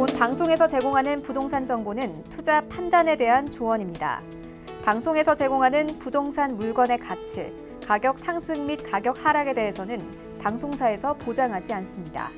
본 방송에서 제공하는 부동산 정보는 투자 판단에 대한 조언입니다. 방송에서 제공하는 부동산 물건의 가치, 가격 상승 및 가격 하락에 대해서는 방송사에서 보장하지 않습니다.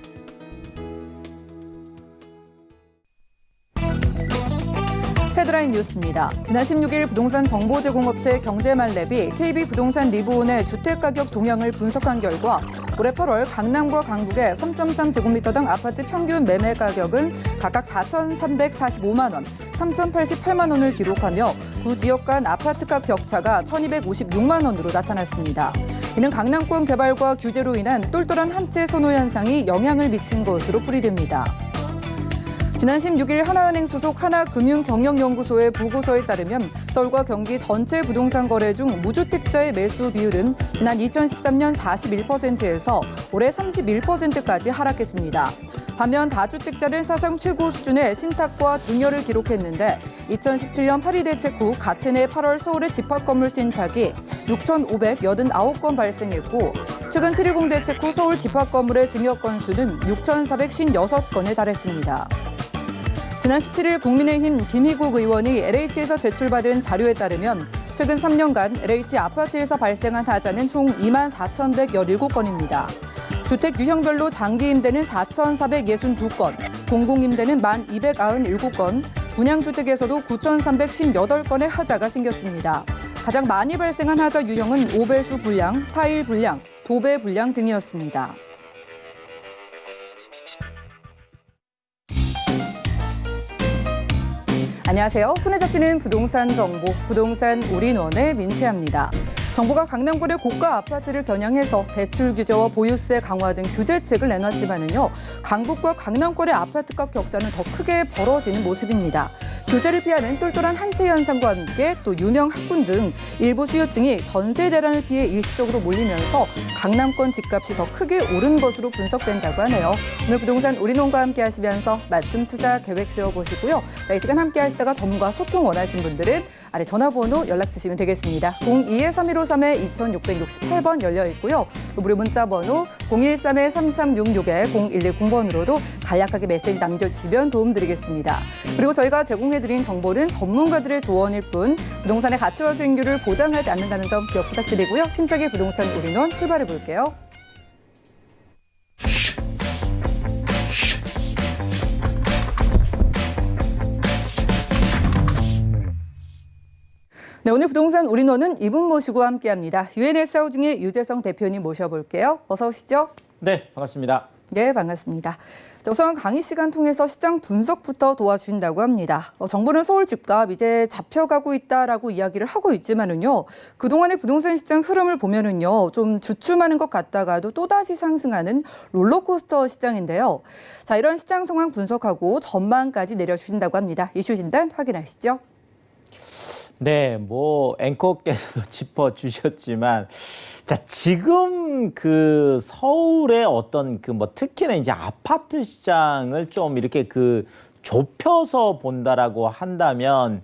헤드라인 뉴스입니다. 지난 16일 부동산 정보 제공업체 경제말랩이 KB부동산 리브온의 주택가격 동향을 분석한 결과 올해 8월 강남과 강북의 3.3제곱미터당 아파트 평균 매매 가격은 각각 4,345만 원, 3,088만 원을 기록하며 두 지역 간 아파트값 격차가 1,256만 원으로 나타났습니다. 이는 강남권 개발과 규제로 인한 똘똘한 한채 선호 현상이 영향을 미친 것으로 풀이됩니다. 지난 16일 하나은행 소속 하나금융경영연구소의 보고서에 따르면 서울과 경기 전체 부동산 거래 중 무주택자의 매수 비율은 지난 2013년 41%에서 올해 31%까지 하락했습니다. 반면 다주택자는 사상 최고 수준의 신탁과 증여를 기록했는데 2017년 파리 대책 후 같은 해 8월 서울의 집합건물 신탁이 6,589건 발생했고 최근 7.10 대책 후 서울 집합건물의 증여 건수는 6,456건에 달했습니다. 지난 17일 국민의힘 김희국 의원이 LH에서 제출받은 자료에 따르면 최근 3년간 LH 아파트에서 발생한 하자는 총 24,117건입니다. 주택 유형별로 장기 임대는 4,462건, 공공임대는 1,297건, 분양주택에서도 9,358건의 하자가 생겼습니다. 가장 많이 발생한 하자 유형은 오배수 불량, 타일 불량, 도배 불량 등이었습니다. 안녕하세요. 손에 잡히는 부동산 정보, 부동산 올인원의 민채합니다. 정부가 강남권의 고가 아파트를 겨냥해서 대출 규제와 보유세 강화 등 규제책을 내놨지만은요, 강북과 강남권의 아파트값 격차는 더 크게 벌어지는 모습입니다. 규제를 피하는 똘똘한 한채 현상과 함께 또 유명 학군 등 일부 수요층이 전세 대란을 피해 일시적으로 몰리면서 강남권 집값이 더 크게 오른 것으로 분석된다고 하네요. 오늘 부동산 올인원과 함께 하시면서 맞춤 투자 계획 세워보시고요. 자, 이 시간 함께 하시다가 전문가 소통 원하신 분들은 아래 전화번호 연락 주시면 되겠습니다. 02-3153-2668번 열려 있고요. 무료 문자 번호 013-3366-0110번으로도 간략하게 메시지 남겨주시면 도움드리겠습니다. 그리고 저희가 제공해드린 정보는 전문가들의 조언일 뿐 부동산의 가치와 수익률을 보장하지 않는다는 점 기억 부탁드리고요. 힘차게 부동산 올인원 출발해 볼게요. 네, 오늘 부동산 올인원은 이분 모시고 함께합니다. UNS하우 중에 유재성 대표님 모셔볼게요. 어서 오시죠. 네, 반갑습니다. 네, 반갑습니다. 우선 강의 시간 통해서 시장 분석부터 도와주신다고 합니다. 정부는 서울 집값 이제 잡혀가고 있다라고 이야기를 하고 있지만은요, 그동안의 부동산 시장 흐름을 보면은요, 좀 주춤하는 것 같다가도 또다시 상승하는 롤러코스터 시장인데요. 자, 이런 시장 상황 분석하고 전망까지 내려주신다고 합니다. 이슈 진단 확인하시죠. 네, 앵커께서도 짚어주셨지만, 자, 지금 그 서울의 어떤 특히나 이제 아파트 시장을 좀 이렇게 좁혀서 본다라고 한다면,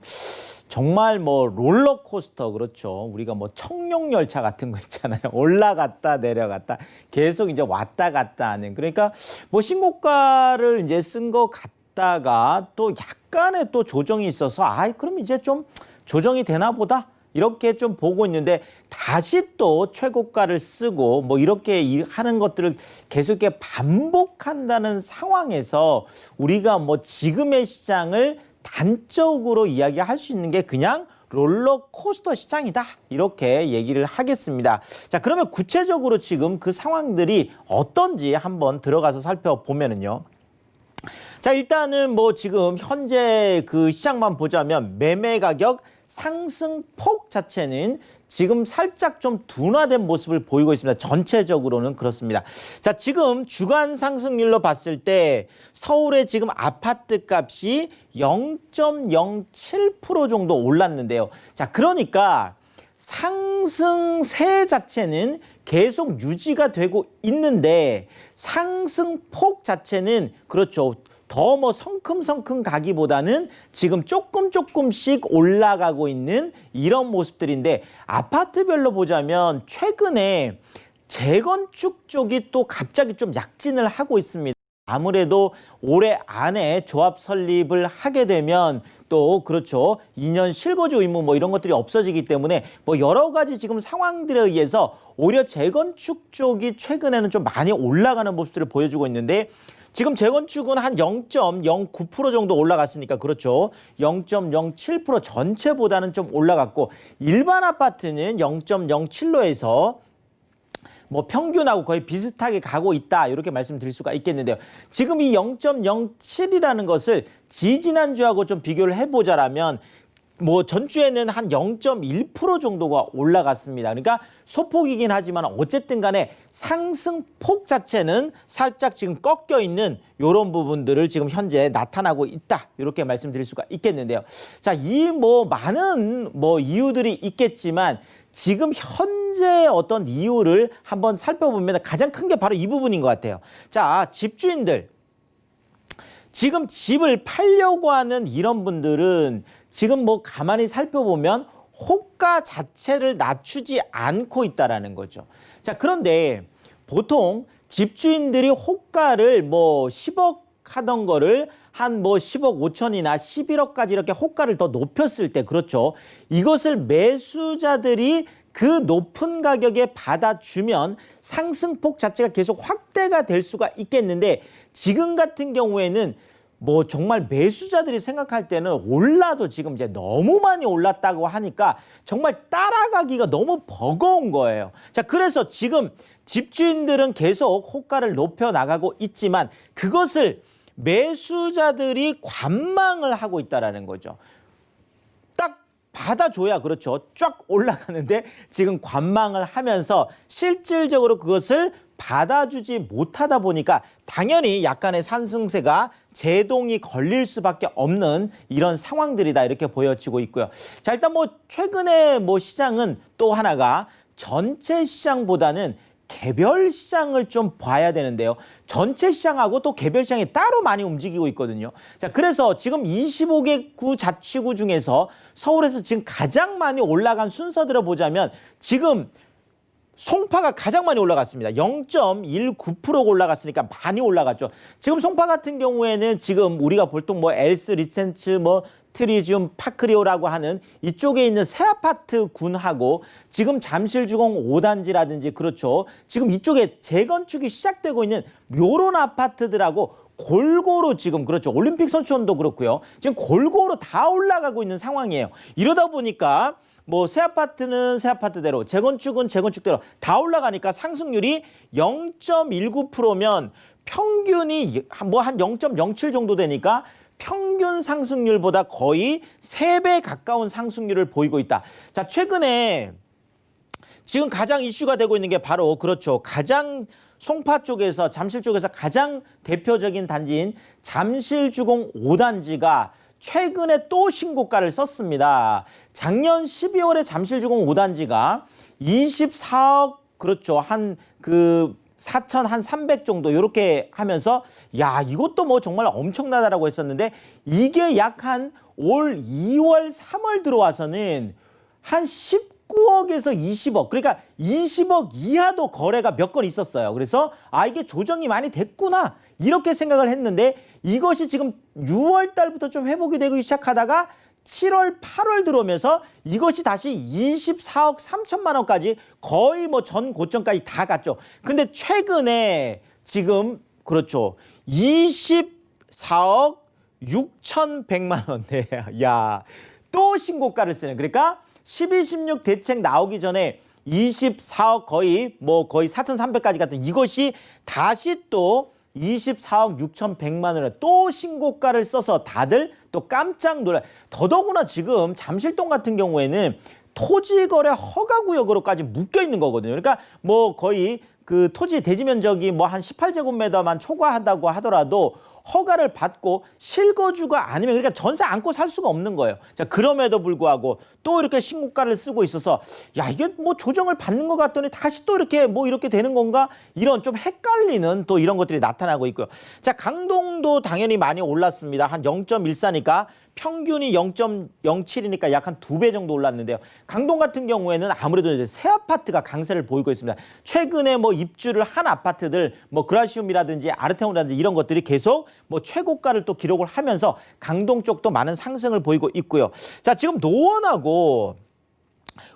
정말 롤러코스터, 그렇죠. 우리가 청룡열차 같은 거 있잖아요. 올라갔다 내려갔다 계속 이제 왔다 갔다 하는. 그러니까 신고가를 이제 쓴 것 같다가 또 약간의 또 조정이 있어서, 그럼 이제 좀 조정이 되나 보다 이렇게 좀 보고 있는데 다시 또 최고가를 쓰고 이렇게 하는 것들을 계속 이렇게 반복한다는 상황에서 우리가 지금의 시장을 단적으로 이야기할 수 있는 게 그냥 롤러코스터 시장이다 이렇게 얘기를 하겠습니다. 자, 그러면 구체적으로 지금 그 상황들이 어떤지 한번 들어가서 살펴보면은요. 자, 일단은 지금 현재 그 시장만 보자면 매매 가격 상승폭 자체는 지금 살짝 좀 둔화된 모습을 보이고 있습니다. 전체적으로는 그렇습니다. 자, 지금 주간 상승률로 봤을 때 서울의 지금 아파트 값이 0.07% 정도 올랐는데요. 자, 그러니까 상승세 자체는 계속 유지가 되고 있는데 상승폭 자체는 그렇죠. 더 성큼성큼 가기보다는 지금 조금씩 올라가고 있는 이런 모습들인데 아파트별로 보자면 최근에 재건축 쪽이 또 갑자기 좀 약진을 하고 있습니다. 아무래도 올해 안에 조합 설립을 하게 되면 또 그렇죠. 2년 실거주 의무 뭐 이런 것들이 없어지기 때문에 뭐 여러 가지 지금 상황들에 의해서 오히려 재건축 쪽이 최근에는 좀 많이 올라가는 모습들을 보여주고 있는데 지금 재건축은 한 0.09% 정도 올라갔으니까 그렇죠. 0.07% 전체보다는 좀 올라갔고 일반 아파트는 0.07로에서 뭐 평균하고 거의 비슷하게 가고 있다 이렇게 말씀드릴 수가 있겠는데요. 지금 이 0.07이라는 것을 지지난주하고 좀 비교를 해보자라면 뭐 전주에는 한 0.1% 정도가 올라갔습니다. 그러니까 소폭이긴 하지만 어쨌든 간에 상승폭 자체는 살짝 지금 꺾여 있는 이런 부분들을 지금 현재 나타나고 있다. 이렇게 말씀드릴 수가 있겠는데요. 자, 이 뭐 많은 뭐 이유들이 있겠지만 지금 현재 어떤 이유를 한번 살펴보면 가장 큰 게 바로 이 부분인 것 같아요. 자, 집주인들. 지금 집을 팔려고 하는 이런 분들은 지금 뭐 가만히 살펴보면 호가 자체를 낮추지 않고 있다라는 거죠. 자, 그런데 보통 집주인들이 호가를 뭐 10억 하던 거를 한 뭐 10억 5천이나 11억까지 이렇게 호가를 더 높였을 때 그렇죠. 이것을 매수자들이 그 높은 가격에 받아주면 상승폭 자체가 계속 확대가 될 수가 있겠는데 지금 같은 경우에는 뭐 정말 매수자들이 생각할 때는 올라도 지금 이제 너무 많이 올랐다고 하니까 정말 따라가기가 너무 버거운 거예요. 자, 그래서 지금 집주인들은 계속 호가를 높여 나가고 있지만 그것을 매수자들이 관망을 하고 있다라는 거죠. 딱 받아줘야 그렇죠. 쫙 올라가는데 지금 관망을 하면서 실질적으로 그것을 받아주지 못하다 보니까 당연히 약간의 상승세가 제동이 걸릴 수밖에 없는 이런 상황들이다 이렇게 보여지고 있고요. 자, 일단 뭐 최근에 뭐 시장은 또 하나가 전체 시장보다는 개별 시장을 좀 봐야 되는데요. 전체 시장하고 또 개별 시장이 따로 많이 움직이고 있거든요. 자, 그래서 지금 25개 구 자치구 중에서 서울에서 지금 가장 많이 올라간 순서들을 보자면 지금 송파가 가장 많이 올라갔습니다. 0.19%가 올라갔으니까 많이 올라갔죠. 지금 송파 같은 경우에는 지금 우리가 보통 뭐 엘스 리센츠 뭐 트리지움 파크리오라고 하는 이쪽에 있는 새 아파트 군하고 지금 잠실주공 5단지라든지 그렇죠. 지금 이쪽에 재건축이 시작되고 있는 요런 아파트들하고 골고루 지금 그렇죠. 올림픽 선수촌도 그렇고요. 지금 골고루 다 올라가고 있는 상황이에요. 이러다 보니까 뭐 새 아파트는 새 아파트대로 재건축은 재건축대로 다 올라가니까 상승률이 0.19%면 평균이 뭐 한 0.07 정도 되니까 평균 상승률보다 거의 3배 가까운 상승률을 보이고 있다. 자, 최근에 지금 가장 이슈가 되고 있는 게 바로 그렇죠. 가장 송파 쪽에서 잠실 쪽에서 가장 대표적인 단지인 잠실주공 5단지가 최근에 또 신고가를 썼습니다. 작년 12월에 잠실주공 5단지가 24억 그렇죠. 한 그 4,300 정도 이렇게 하면서 야, 이것도 뭐 정말 엄청나다라고 했었는데 이게 약 한 올 2월 3월 들어와서는 한 19억에서 20억 그러니까 20억 이하도 거래가 몇 건 있었어요. 그래서 아, 이게 조정이 많이 됐구나 이렇게 생각을 했는데 이것이 지금 6월 달부터 좀 회복이 되기 시작하다가 7월, 8월 들어오면서 이것이 다시 24억 3천만 원까지 거의 뭐 전 고점까지 다 갔죠. 근데 최근에 지금 그렇죠. 24억 6,100만 원. 네. 야, 또 신고가를 쓰는. 그러니까 12, 16 대책 나오기 전에 24억 거의 4,300까지 갔던 이것이 다시 또 24억 6,100만 원에 또 신고가를 써서 다들 또 깜짝 놀라요. 더더구나 지금 잠실동 같은 경우에는 토지거래 허가구역으로까지 묶여 있는 거거든요. 그러니까 뭐 거의 그 토지 대지 면적이 뭐 한 18제곱미터만 초과한다고 하더라도 허가를 받고 실거주가 아니면 그러니까 전세 안고 살 수가 없는 거예요. 자, 그럼에도 불구하고 또 이렇게 신고가를 쓰고 있어서 야, 이게 뭐 조정을 받는 것 같더니 다시 또 이렇게 뭐 이렇게 되는 건가? 이런 좀 헷갈리는 또 이런 것들이 나타나고 있고요. 자, 강동 강릉도 당연히 많이 올랐습니다. 한 0.14니까 평균이 0.07이니까 약 한 2배 정도 올랐는데요. 강동 같은 경우에는 아무래도 이제 새 아파트가 강세를 보이고 있습니다. 최근에 뭐 입주를 한 아파트들, 뭐 그라시움이라든지 아르테온이라든지 이런 것들이 계속 뭐 최고가를 또 기록을 하면서 강동 쪽도 많은 상승을 보이고 있고요. 자, 지금 노원하고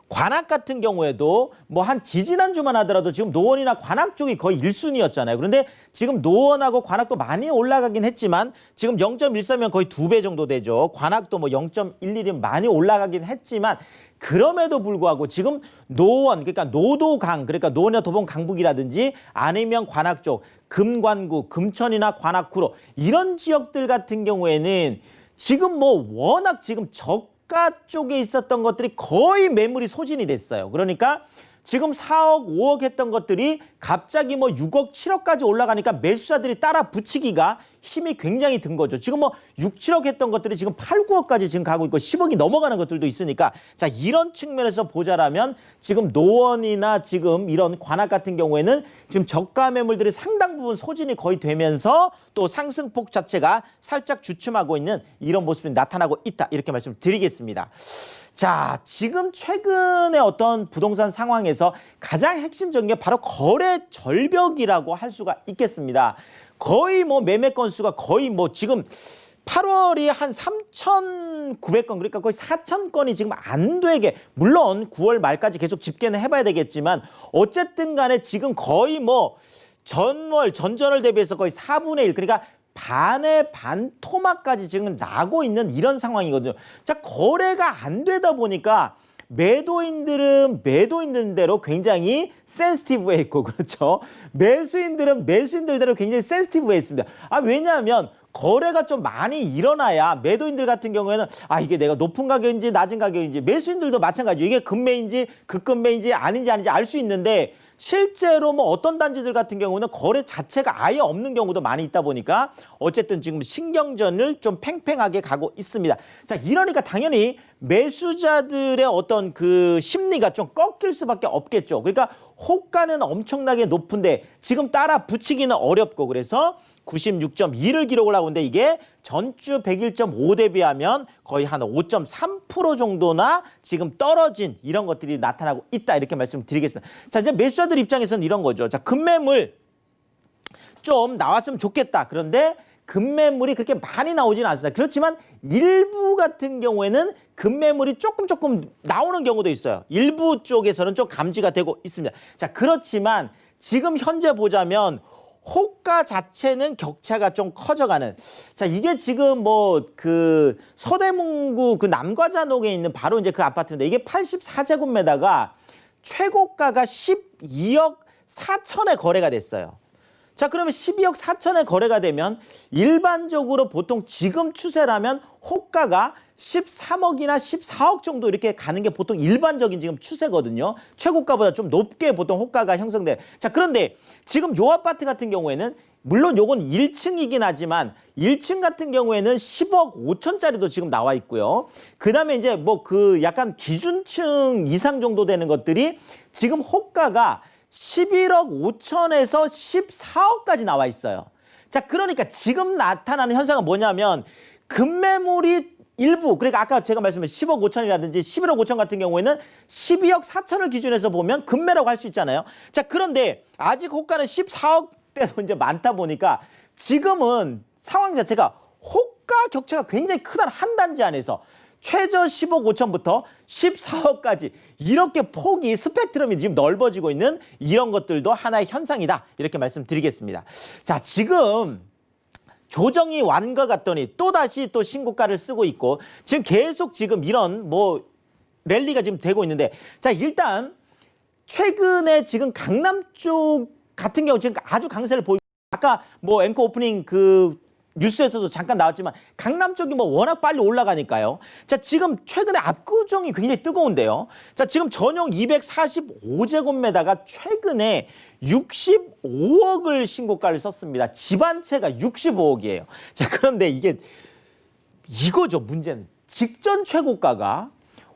관악 같은 경우에도 뭐 한 지지난주만 하더라도 지금 노원이나 관악 쪽이 거의 1순위였잖아요. 그런데 지금 노원하고 관악도 많이 올라가긴 했지만 지금 0.13면 거의 2배 정도 되죠. 관악도 뭐 0.11이면 많이 올라가긴 했지만 그럼에도 불구하고 지금 노원, 그러니까 노도강, 그러니까 노원이나 도봉 강북이라든지 아니면 관악 쪽, 금관구, 금천이나 관악구로 이런 지역들 같은 경우에는 지금 뭐 워낙 지금 가 쪽에 있었던 것들이 거의 매물이 소진이 됐어요. 그러니까 지금 4억, 5억 했던 것들이 갑자기 뭐 6억, 7억까지 올라가니까 매수자들이 따라 붙이기가 힘이 굉장히 든 거죠. 지금 뭐 6, 7억 했던 것들이 지금 8, 9억까지 지금 가고 있고 10억이 넘어가는 것들도 있으니까 자, 이런 측면에서 보자라면 지금 노원이나 지금 이런 관악 같은 경우에는 지금 저가 매물들이 상당 부분 소진이 거의 되면서 또 상승폭 자체가 살짝 주춤하고 있는 이런 모습이 나타나고 있다. 이렇게 말씀드리겠습니다. 자, 지금 최근에 어떤 부동산 상황에서 가장 핵심적인 게 바로 거래 절벽이라고 할 수가 있겠습니다. 거의 뭐 매매 건수가 거의 뭐 지금 8월이 한 3,900건, 그러니까 거의 4,000건이 지금 안 되게, 물론 9월 말까지 계속 집계는 해봐야 되겠지만 어쨌든 간에 지금 거의 뭐 전전월 대비해서 거의 4분의 1, 그러니까 반의 반 토막까지 지금 나고 있는 이런 상황이거든요. 자, 거래가 안 되다 보니까 매도인들은 매도인들대로 굉장히 센시티브해 있고, 그렇죠. 매수인들은 매수인들대로 굉장히 센시티브해 있습니다. 왜냐하면 거래가 좀 많이 일어나야 매도인들 같은 경우에는 이게 내가 높은 가격인지 낮은 가격인지, 매수인들도 마찬가지예요. 이게 금매인지 극금매인지 아닌지 알 수 있는데 실제로 뭐 어떤 단지들 같은 경우는 거래 자체가 아예 없는 경우도 많이 있다 보니까 어쨌든 지금 신경전을 좀 팽팽하게 가고 있습니다. 자, 이러니까 당연히 매수자들의 어떤 그 심리가 좀 꺾일 수밖에 없겠죠. 그러니까 호가는 엄청나게 높은데 지금 따라 붙이기는 어렵고, 그래서 96.2를 기록을 하고 있는데 이게 전주 101.5 대비하면 거의 한 5.3% 정도나 지금 떨어진 이런 것들이 나타나고 있다. 이렇게 말씀드리겠습니다. 자, 이제 매수자들 입장에서는 이런 거죠. 자, 금매물 좀 나왔으면 좋겠다. 그런데 금매물이 그렇게 많이 나오지는 않습니다. 그렇지만 일부 같은 경우에는 금매물이 조금 나오는 경우도 있어요. 일부 쪽에서는 좀 감지가 되고 있습니다. 자, 그렇지만 지금 현재 보자면 호가 자체는 격차가 좀 커져가는. 자, 이게 지금 뭐 그 서대문구 그 남과자동에 있는 바로 이제 그 아파트인데 이게 84제곱미터가 최고가가 12억 4천에 거래가 됐어요. 자, 그러면 12억 4천에 거래가 되면 일반적으로 보통 지금 추세라면 호가가 13억이나 14억 정도 이렇게 가는 게 보통 일반적인 지금 추세거든요. 최고가보다 좀 높게 보통 호가가 형성돼. 자, 그런데 지금 요 아파트 같은 경우에는 물론 요건 1층이긴 하지만 1층 같은 경우에는 10억 5천짜리도 지금 나와 있고요. 그다음에 이제 뭐 그 약간 기준층 이상 정도 되는 것들이 지금 호가가 11억 5천에서 14억까지 나와 있어요. 자, 그러니까 지금 나타나는 현상은 뭐냐면 금매물이 일부, 그러니까 아까 제가 말씀드린 10억 5천이라든지 11억 5천 같은 경우에는 12억 4천을 기준해서 보면 금매라고 할 수 있잖아요. 자, 그런데 아직 호가는 14억대도 이제 많다 보니까 지금은 상황 자체가 호가 격차가 굉장히 크다는 한 단지 안에서 최저 10억 5천부터 14억까지 이렇게 폭이 스펙트럼이 지금 넓어지고 있는 이런 것들도 하나의 현상이다. 이렇게 말씀드리겠습니다. 자, 지금 조정이 완 것 같더니 또다시 또 신고가를 쓰고 있고 지금 계속 지금 이런 뭐 랠리가 지금 되고 있는데, 자, 일단 최근에 지금 강남 쪽 같은 경우 지금 아주 강세를 보이고, 아까 뭐 앵커 오프닝 그 뉴스에서도 잠깐 나왔지만 강남 쪽이 뭐 워낙 빨리 올라가니까요. 자, 지금 최근에 압구정이 굉장히 뜨거운데요. 자, 지금 전용 245제곱미터가 최근에 65억을 신고가를 썼습니다. 집 한 채가 65억이에요. 자, 그런데 이거죠, 문제는. 직전 최고가가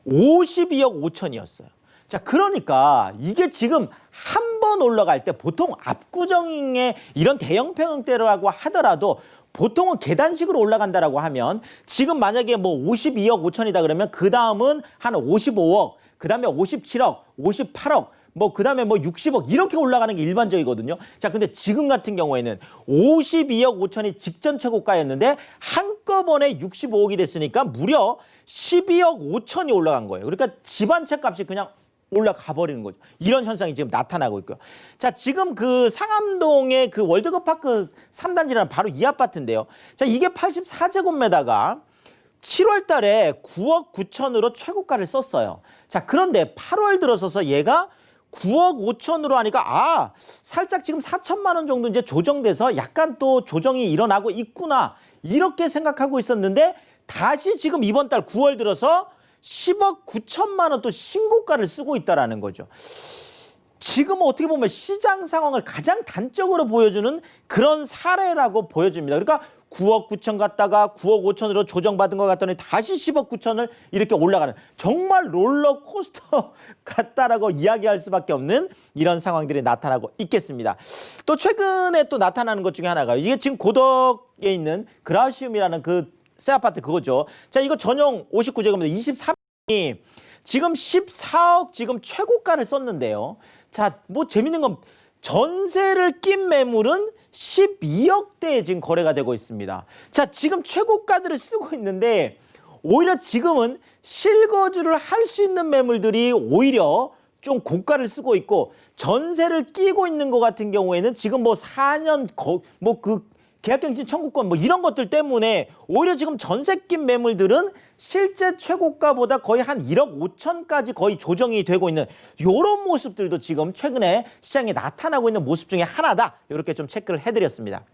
52억 5천이었어요. 자, 그러니까 이게 지금 한 번 올라갈 때 보통 압구정의 이런 대형 평형대로라고 하더라도 보통은 계단식으로 올라간다라고 하면 지금 만약에 뭐 52억 5천이다 그러면 그 다음은 한 55억, 그 다음에 57억, 58억, 뭐 그다음에 뭐 60억 이렇게 올라가는 게 일반적이거든요. 자, 근데 지금 같은 경우에는 52억 5천이 직전 최고가였는데 한꺼번에 65억이 됐으니까 무려 12억 5천이 올라간 거예요. 그러니까 집 한 채 값이 그냥 올라가 버리는 거죠. 이런 현상이 지금 나타나고 있고요. 자, 지금 그 상암동의 그 월드컵파크 3단지라는 바로 이 아파트인데요. 자, 이게 84제곱미터가 7월 달에 9억 9천으로 최고가를 썼어요. 자, 그런데 8월 들어서서 얘가 9억 5천으로 하니까 살짝 지금 4천만 원 정도 이제 조정돼서 약간 또 조정이 일어나고 있구나 이렇게 생각하고 있었는데 다시 지금 이번 달 9월 들어서 10억 9천만 원 또 신고가를 쓰고 있다라는 거죠. 지금 어떻게 보면 시장 상황을 가장 단적으로 보여주는 그런 사례라고 보여집니다. 그러니까 9억 9천 갔다가 9억 5천으로 조정받은 것 같더니 다시 10억 9천을 이렇게 올라가는 정말 롤러코스터 같다라고 이야기할 수밖에 없는 이런 상황들이 나타나고 있겠습니다. 또 최근에 또 나타나는 것 중에 하나가 이게 지금 고덕에 있는 그라시움이라는 그 새 아파트 그거죠. 자, 이거 전용 59제곱미터 23이 지금 14억 지금 최고가를 썼는데요. 자, 뭐 재밌는 건 전세를 낀 매물은 12억대에 지금 거래가 되고 있습니다. 자, 지금 최고가들을 쓰고 있는데 오히려 지금은 실거주를 할 수 있는 매물들이 오히려 좀 고가를 쓰고 있고 전세를 끼고 있는 것 같은 경우에는 지금 뭐 4년 뭐 그 계약갱신 청구권 뭐 이런 것들 때문에 오히려 지금 전세 낀 매물들은 실제 최고가보다 거의 한 1억 5천까지 거의 조정이 되고 있는 이런 모습들도 지금 최근에 시장에 나타나고 있는 모습 중에 하나다. 이렇게 좀 체크를 해드렸습니다.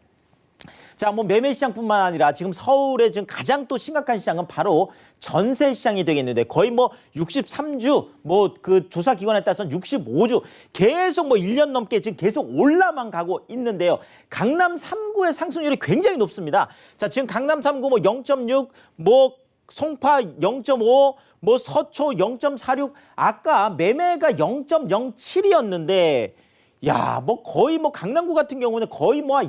자, 뭐 매매 시장뿐만 아니라 지금 서울의 지금 가장 또 심각한 시장은 바로 전세 시장이 되겠는데 거의 뭐 63주 뭐 그 조사 기관에 따라서는 65주 계속 뭐 1년 넘게 지금 계속 올라만 가고 있는데요. 강남 3구의 상승률이 굉장히 높습니다. 자, 지금 강남 3구 뭐 0.6, 뭐 송파 0.5, 뭐 서초 0.46, 아까 매매가 0.07이었는데 야, 뭐 거의 뭐 강남구 같은 경우는 거의 뭐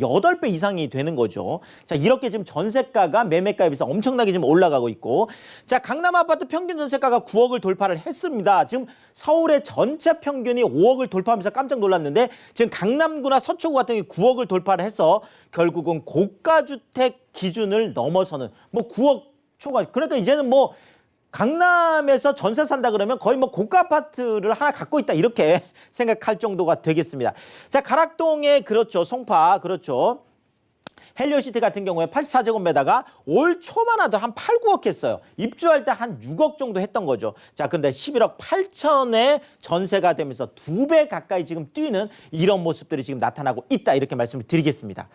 8배 이상이 되는 거죠. 자, 이렇게 지금 전세가가 매매가에 비해서 엄청나게 지금 올라가고 있고, 자, 강남 아파트 평균 전세가가 9억을 돌파를 했습니다. 지금 서울의 전체 평균이 5억을 돌파하면서 깜짝 놀랐는데 지금 강남구나 서초구 같은 경우 9억을 돌파를 해서 결국은 고가주택 기준을 넘어서는 뭐 9억 초과. 그러니까 이제는 뭐 강남에서 전세 산다 그러면 거의 뭐 고가 아파트를 하나 갖고 있다 이렇게 생각할 정도가 되겠습니다. 자, 가락동에 그렇죠. 송파 그렇죠. 헬리오시티 같은 경우에 84제곱미터가 올 초만 하도 한 8, 9억 했어요. 입주할 때 한 6억 정도 했던 거죠. 자, 근데 11억 8천에 전세가 되면서 2배 가까이 지금 뛰는 이런 모습들이 지금 나타나고 있다. 이렇게 말씀을 드리겠습니다.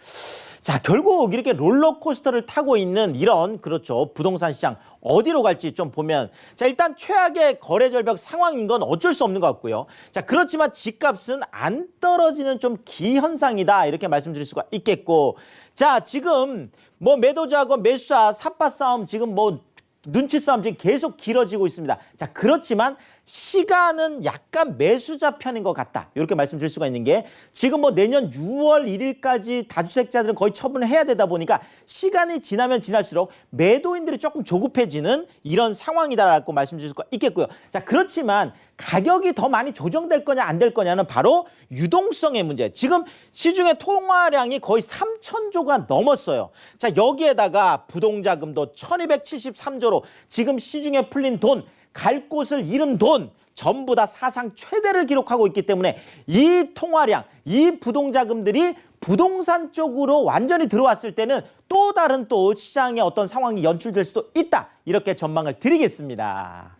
자, 결국 이렇게 롤러코스터를 타고 있는 이런 그렇죠. 부동산 시장 어디로 갈지 좀 보면 자, 일단 최악의 거래 절벽 상황인 건 어쩔 수 없는 것 같고요. 자, 그렇지만 집값은 안 떨어지는 좀 기현상이다. 이렇게 말씀드릴 수가 있겠고 자, 지금 뭐 매도자하고 매수자 삿바 싸움 지금 뭐 눈치 싸움 지금 계속 길어지고 있습니다. 자, 그렇지만 시간은 약간 매수자 편인 것 같다. 이렇게 말씀드릴 수가 있는 게 지금 뭐 내년 6월 1일까지 다주택자들은 거의 처분을 해야 되다 보니까 시간이 지나면 지날수록 매도인들이 조금 조급해지는 이런 상황이다라고 말씀드릴 수가 있겠고요. 자, 그렇지만 가격이 더 많이 조정될 거냐 안 될 거냐는 바로 유동성의 문제. 지금 시중의 통화량이 거의 3,000조가 넘었어요. 자, 여기에다가 부동자금도 1,273조로 지금 시중에 풀린 돈, 갈 곳을 잃은 돈 전부 다 사상 최대를 기록하고 있기 때문에 이 통화량, 이 부동자금들이 부동산 쪽으로 완전히 들어왔을 때는 또 다른 또 시장의 어떤 상황이 연출될 수도 있다. 이렇게 전망을 드리겠습니다.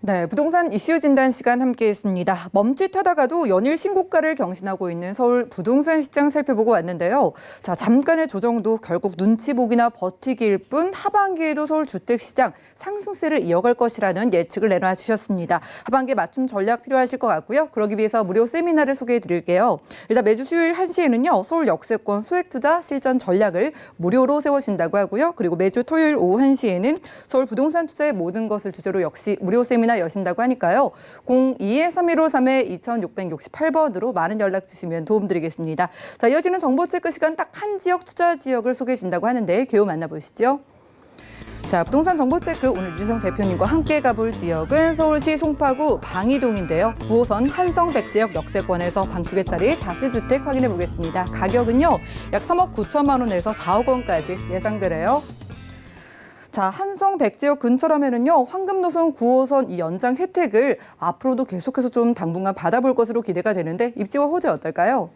네, 부동산 이슈 진단 시간 함께했습니다. 멈칫하다가도 연일 신고가를 경신하고 있는 서울 부동산 시장 살펴보고 왔는데요. 자, 잠깐의 조정도 결국 눈치 보기나 버티기일 뿐 하반기에도 서울 주택시장 상승세를 이어갈 것이라는 예측을 내놔 주셨습니다. 하반기 맞춤 전략 필요하실 것 같고요. 그러기 위해서 무료 세미나를 소개해 드릴게요. 일단 매주 수요일 1시에는요. 서울 역세권 소액투자 실전 전략을 무료로 세워진다고 하고요. 그리고 매주 토요일 오후 1시에는 서울 부동산 투자의 모든 것을 주제로 역시 무료 세미나 문의나 여신다고 하니까요. 02-3153-2668번으로 많은 연락 주시면 도움드리겠습니다. 자, 이어지는 정보체크 시간 딱 한 지역 투자 지역을 소개해 준다고 하는데 개요 만나보시죠. 자, 부동산 정보체크 오늘 유지성 대표님과 함께 가볼 지역은 서울시 송파구 방이동인데요. 9호선 한성백지역 역세권에서 방 2개짜리 다세주택 확인해 보겠습니다. 가격은요, 약 3억 9천만 원에서 4억 원까지 예상되래요. 자, 한성백지역 근처라면은요, 황금노선 9호선 이 연장 혜택을 앞으로도 계속해서 좀 당분간 받아볼 것으로 기대가 되는데 입지와 호재 어떨까요?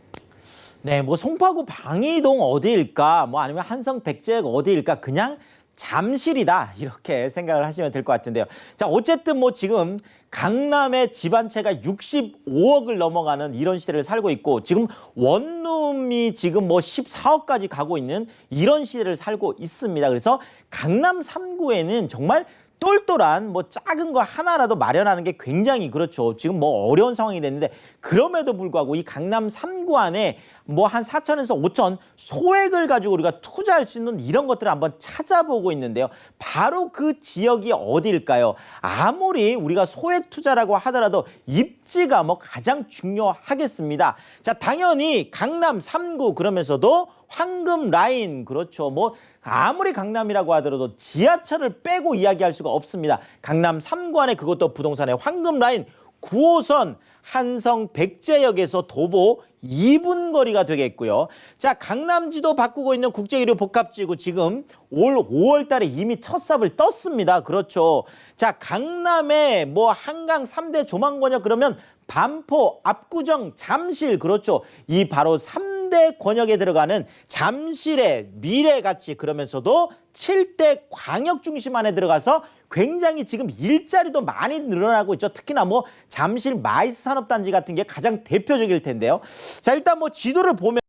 네, 뭐 송파구 방이동 어디일까, 뭐 아니면 한성 백제역 어디일까, 그냥 잠실이다 이렇게 생각을 하시면 될 것 같은데요. 자, 어쨌든 뭐 지금 강남의 집 한 채가 65억을 넘어가는 이런 시대를 살고 있고, 지금 원룸이 지금 뭐 14억까지 가고 있는 이런 시대를 살고 있습니다. 그래서 강남 3구에는 정말 똘똘한 뭐 작은 거 하나라도 마련하는 게 굉장히 그렇죠. 지금 뭐 어려운 상황이 됐는데, 그럼에도 불구하고 이 강남 3구 안에 뭐 한 4천에서 5천 소액을 가지고 우리가 투자할 수 있는 이런 것들을 한번 찾아보고 있는데요. 바로 그 지역이 어디일까요? 아무리 우리가 소액 투자라고 하더라도 입지가 뭐 가장 중요하겠습니다. 자, 당연히 강남 3구 그러면서도 황금 라인, 그렇죠. 뭐 아무리 강남이라고 하더라도 지하철을 빼고 이야기할 수가 없습니다. 강남 3구 안에 그것도 부동산의 황금 라인 9호선 한성 백제역에서 도보 2분 거리가 되겠고요. 자, 강남지도 바꾸고 있는 국제기류 복합지구 지금 올 5월 달에 이미 첫 삽을 떴습니다. 그렇죠. 자, 강남에 뭐 한강 3대 조망권역 그러면 반포, 압구정, 잠실, 그렇죠. 이 바로 3대 권역에 들어가는 잠실의 미래가치, 그러면서도 7대 광역 중심 안에 들어가서 굉장히 지금 일자리도 많이 늘어나고 있죠. 특히나 뭐 잠실 마이스 산업단지 같은 게 가장 대표적일 텐데요. 자, 일단 뭐 지도를 보면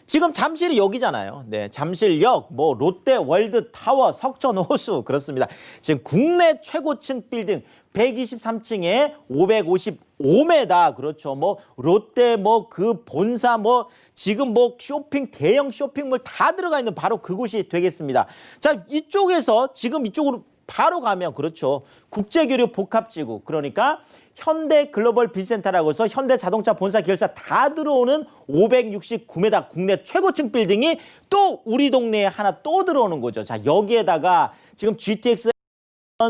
지금 잠실이 여기잖아요. 네, 잠실역, 뭐 롯데 월드 타워, 석천 호수, 그렇습니다. 지금 국내 최고층 빌딩 123층에 555m, 그렇죠. 뭐 롯데 뭐 그 본사 뭐 지금 뭐 쇼핑 대형 쇼핑몰 다 들어가 있는 바로 그곳이 되겠습니다. 자, 이쪽에서 지금 이쪽으로 바로 가면 그렇죠. 국제교류 복합지구, 그러니까 현대 글로벌 비센터라고 해서 현대 자동차 본사 기열사 다 들어오는 569m 국내 최고층 빌딩이 또 우리 동네에 하나 또 들어오는 거죠. 자, 여기에다가 지금 GTX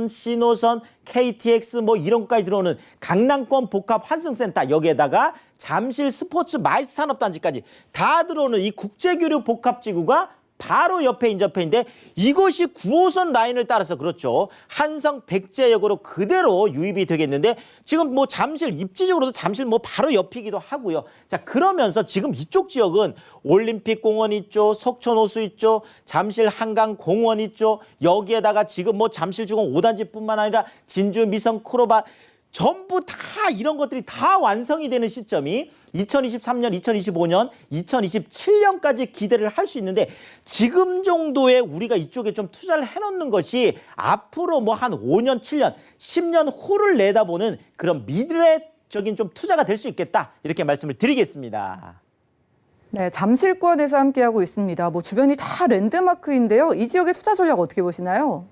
신호선, KTX 뭐 이런 것까지 들어오는 강남권 복합 환승센터, 여기에다가 잠실 스포츠 마이스 산업단지까지 다 들어오는 이 국제교류 복합지구가 바로 옆에 인접해인데, 이것이 9호선 라인을 따라서 그렇죠. 한성 백제역으로 그대로 유입이 되겠는데, 지금 뭐 잠실 입지적으로도 잠실 뭐 바로 옆이기도 하고요. 자, 그러면서 지금 이쪽 지역은 올림픽공원 있죠, 석촌호수 있죠, 잠실 한강공원 있죠. 여기에다가 지금 뭐 잠실중공 5단지뿐만 아니라 진주 미성 쿠로바 전부 다 이런 것들이 다 완성이 되는 시점이 2023년, 2025년, 2027년까지 기대를 할 수 있는데, 지금 정도의 우리가 이쪽에 좀 투자를 해놓는 것이 앞으로 뭐 한 5년, 7년, 10년 후를 내다보는 그런 미래적인 좀 투자가 될 수 있겠다, 이렇게 말씀을 드리겠습니다. 네, 잠실권에서 함께하고 있습니다. 뭐 주변이 다 랜드마크인데요. 이 지역의 투자 전략 어떻게 보시나요?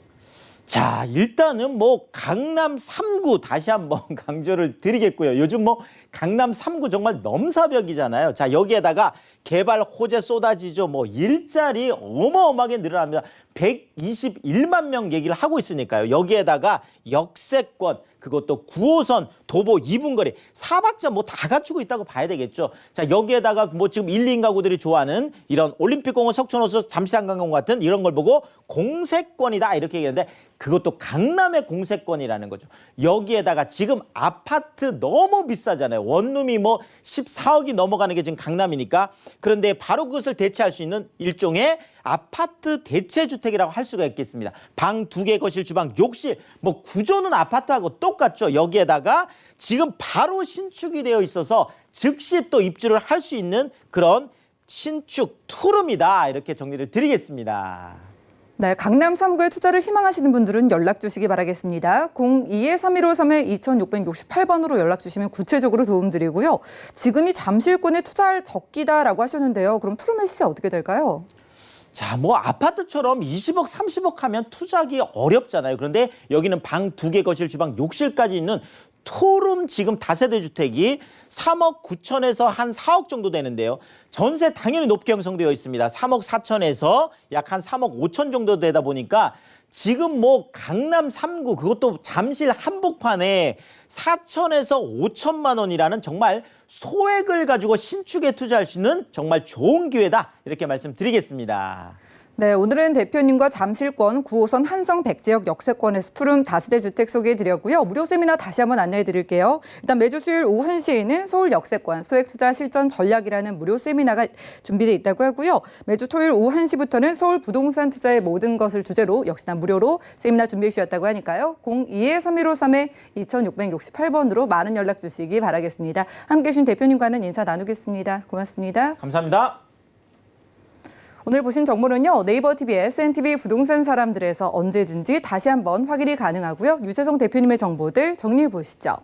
자, 일단은 뭐 강남 3구 다시 한번 강조를 드리겠고요. 요즘 뭐 강남 3구 정말 넘사벽이잖아요. 자, 여기에다가 개발 호재 쏟아지죠. 뭐 일자리 어마어마하게 늘어납니다. 121만 명 얘기를 하고 있으니까요. 여기에다가 역세권, 그것도 9호선 도보 2분 거리, 사박자 뭐 다 갖추고 있다고 봐야 되겠죠. 자, 여기에다가 뭐 지금 1, 2인 가구들이 좋아하는 이런 올림픽공원, 석촌호수, 잠실한강공원 같은 이런 걸 보고 공세권이다 이렇게 얘기하는데, 그것도 강남의 공세권이라는 거죠. 여기에다가 지금 아파트 너무 비싸잖아요. 원룸이 뭐 14억이 넘어가는 게 지금 강남이니까. 그런데 바로 그것을 대체할 수 있는 일종의 아파트 대체주택이라고 할 수가 있겠습니다. 방 2개, 거실, 주방, 욕실, 뭐 구조는 아파트하고 똑같죠. 여기에다가 지금 바로 신축이 되어 있어서 즉시 또 입주를 할 수 있는 그런 신축 투룸이다, 이렇게 정리를 드리겠습니다. 네, 강남 3구에 투자를 희망하시는 분들은 연락 주시기 바라겠습니다. 02-3153-2668번으로 연락 주시면 구체적으로 도움드리고요. 지금이 잠실권에 투자할 적기다라고 하셨는데요. 그럼 투룸의 시세 어떻게 될까요? 자, 뭐 아파트처럼 20억, 30억 하면 투자하기 어렵잖아요. 그런데 여기는 방 2개, 거실, 주방, 욕실까지 있는 투룸 지금 다세대 주택이 3억 9천에서 한 4억 정도 되는데요. 전세 당연히 높게 형성되어 있습니다. 3억 4천에서 약 한 3억 5천 정도 되다 보니까 지금 뭐 강남 3구 그것도 잠실 한복판에 4천에서 5천만 원이라는 정말 소액을 가지고 신축에 투자할 수 있는 정말 좋은 기회다. 이렇게 말씀드리겠습니다. 네, 오늘은 대표님과 잠실권 9호선 한성 백지역 역세권에서 투룸 다세대 주택 소개해드렸고요. 무료 세미나 다시 한번 안내해드릴게요. 일단 매주 수요일 오후 1시에는 서울 역세권 소액 투자 실전 전략이라는 무료 세미나가 준비되어 있다고 하고요. 매주 토요일 오후 1시부터는 서울 부동산 투자의 모든 것을 주제로 역시나 무료로 세미나 준비해 주셨다고 하니까요. 02-3153-2668번으로 많은 연락 주시기 바라겠습니다. 함께해 주신 대표님과는 인사 나누겠습니다. 고맙습니다. 감사합니다. 오늘 보신 정보는요. 네이버 TV, SNTV 부동산 사람들에서 언제든지 다시 한번 확인이 가능하고요. 유재성 대표님의 정보들 정리해 보시죠.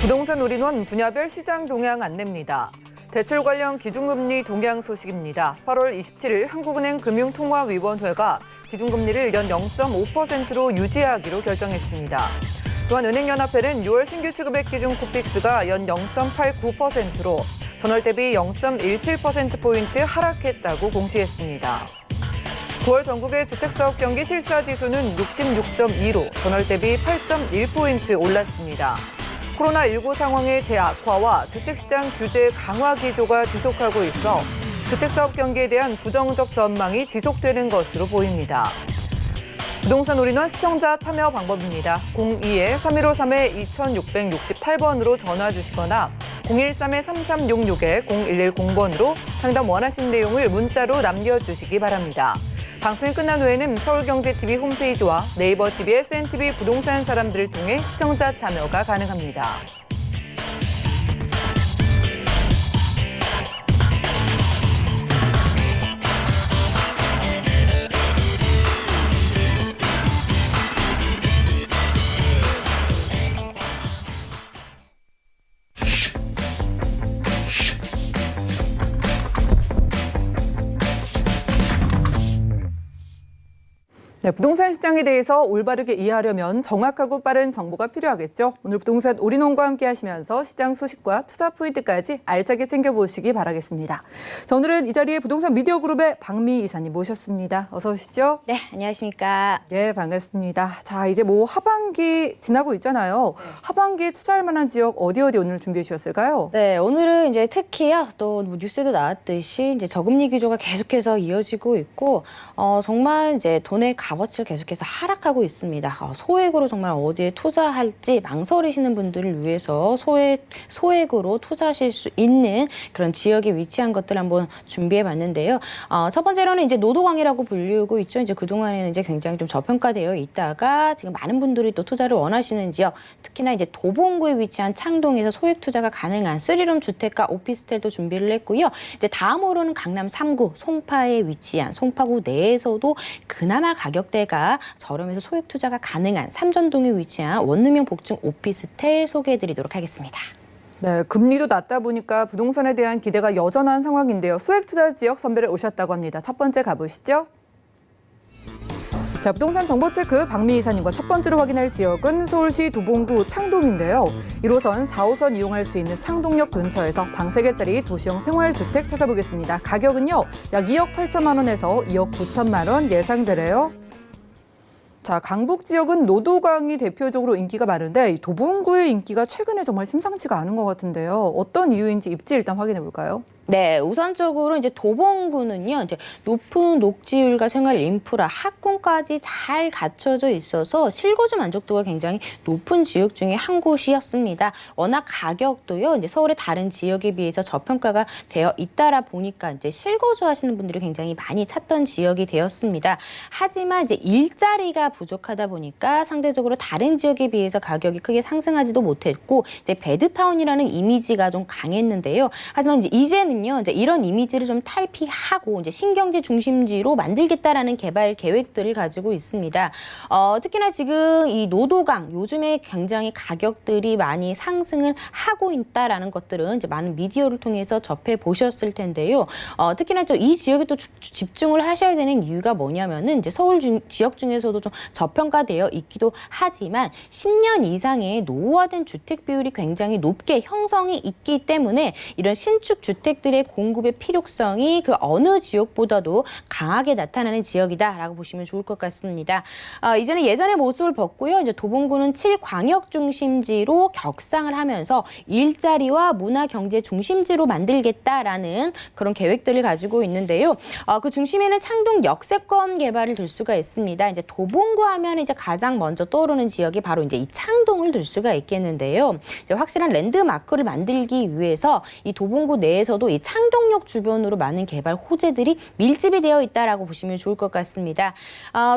부동산 올인원 분야별 시장 동향 안내입니다. 대출 관련 기준금리 동향 소식입니다. 8월 27일 한국은행 금융통화위원회가 기준금리를 연 0.5%로 유지하기로 결정했습니다. 또한 은행연합회는 6월 신규 취급액 기준 코픽스가 연 0.89%로 전월 대비 0.17%포인트 하락했다고 공시했습니다. 9월 전국의 주택사업 경기 실사지수는 66.2로 전월 대비 8.1포인트 올랐습니다. 코로나19 상황의 재악화와 주택시장 규제 강화 기조가 지속하고 있어 주택사업 경기에 대한 부정적 전망이 지속되는 것으로 보입니다. 부동산 올인원 시청자 참여 방법입니다. 02-3153-2668번으로 전화 주시거나 013-3366-0110번으로 상담 원하신 내용을 문자로 남겨주시기 바랍니다. 방송이 끝난 후에는 서울경제TV 홈페이지와 네이버 TV, SNTV 부동산 사람들을 통해 시청자 참여가 가능합니다. 네, 부동산 시장에 대해서 올바르게 이해하려면 정확하고 빠른 정보가 필요하겠죠. 오늘 부동산 올인원과 함께 하시면서 시장 소식과 투자 포인트까지 알차게 챙겨보시기 바라겠습니다. 자, 오늘은 이 자리에 부동산 미디어 그룹의 박미 이사님 모셨습니다. 어서 오시죠. 네, 안녕하십니까. 네, 반갑습니다. 자, 이제 뭐 하반기 지나고 있잖아요. 하반기에 투자할 만한 지역 어디 오늘 준비해 주셨을까요? 네, 오늘은 이제 특히요, 또 뭐 뉴스에도 나왔듯이 이제 저금리 기조가 계속해서 이어지고 있고, 정말 이제 돈의 값어치가 계속해서 하락하고 있습니다. 소액으로 정말 어디에 투자할지 망설이시는 분들을 위해서 소액으로 투자하실 수 있는 그런 지역에 위치한 것들 한번 준비해 봤는데요. 첫 번째로는 이제 노도강이라고 불리고 있죠. 이제 그동안에는 이제 굉장히 좀 저평가되어 있다가 지금 많은 분들이 또 투자를 원하시는 지역, 특히나 이제 도봉구에 위치한 창동에서 소액 투자가 가능한 3룸 주택과 오피스텔도 준비를 했고요. 이제 다음으로는 강남 3구 송파에 위치한 송파구 내에서도 그나마 가격 가격대가 저렴해서 소액 투자가 가능한 삼전동에 위치한 원룸형 복층 오피스텔 소개해드리도록 하겠습니다. 네, 금리도 낮다 보니까 부동산에 대한 기대가 여전한 상황인데요. 소액 투자 지역 선별에 오셨다고 합니다. 첫 번째 가보시죠. 자, 부동산 정보 체크 박미 이사님과 첫 번째로 확인할 지역은 서울시 도봉구 창동인데요. 1호선, 4호선 이용할 수 있는 창동역 근처에서 방 3개짜리 도시형 생활주택 찾아보겠습니다. 가격은요, 약 2억 8천만 원에서 2억 9천만 원 예상되래요. 자, 강북 지역은 노도강이 대표적으로 인기가 많은데 이 도봉구의 인기가 최근에 정말 심상치가 않은 것 같은데요. 어떤 이유인지 입지 일단 확인해 볼까요? 네, 우선적으로 이제 도봉구는요, 이제 높은 녹지율과 생활 인프라, 학군까지 잘 갖춰져 있어서 실거주 만족도가 굉장히 높은 지역 중에 한 곳이었습니다. 워낙 가격도요, 이제 서울의 다른 지역에 비해서 저평가가 되어 있다라 보니까 이제 실거주 하시는 분들이 굉장히 많이 찾던 지역이 되었습니다. 하지만 이제 일자리가 부족하다 보니까 상대적으로 다른 지역에 비해서 가격이 크게 상승하지도 못했고, 이제 배드타운이라는 이미지가 좀 강했는데요. 하지만 이제는요, 이제 이런 이미지를 좀 탈피하고 이제 신경제 중심지로 만들겠다라는 개발 계획들을 가지고 있습니다. 특히나 지금 이 노도강 요즘에 굉장히 가격들이 많이 상승을 하고 있다라는 것들은 이제 많은 미디어를 통해서 접해 보셨을 텐데요. 특히나 이 지역에 또 집중을 하셔야 되는 이유가 뭐냐면은 이제 서울 지역 중에서도 좀 저평가되어 있기도 하지만 10년 이상의 노후화된 주택 비율이 굉장히 높게 형성이 있기 때문에 이런 신축 주택들의 공급의 필요성이 그 어느 지역보다도 강하게 나타나는 지역이다라고 보시면 좋을 것 같습니다. 이제는 예전의 모습을 벗고요. 이제 도봉구는 7광역 중심지로 격상을 하면서 일자리와 문화 경제 중심지로 만들겠다라는 그런 계획들을 가지고 있는데요. 그 중심에는 창동 역세권 개발을 들 수가 있습니다. 이제 도봉구 하면 이제 가장 먼저 떠오르는 지역이 바로 이제 이 창동을 들 수가 있겠는데요. 이제 확실한 랜드마크를 만들기 위해서 이 도봉구 내에서도 이 창동역 주변으로 많은 개발 호재들이 밀집이 되어 있다라고 보시면 좋을 것 같습니다.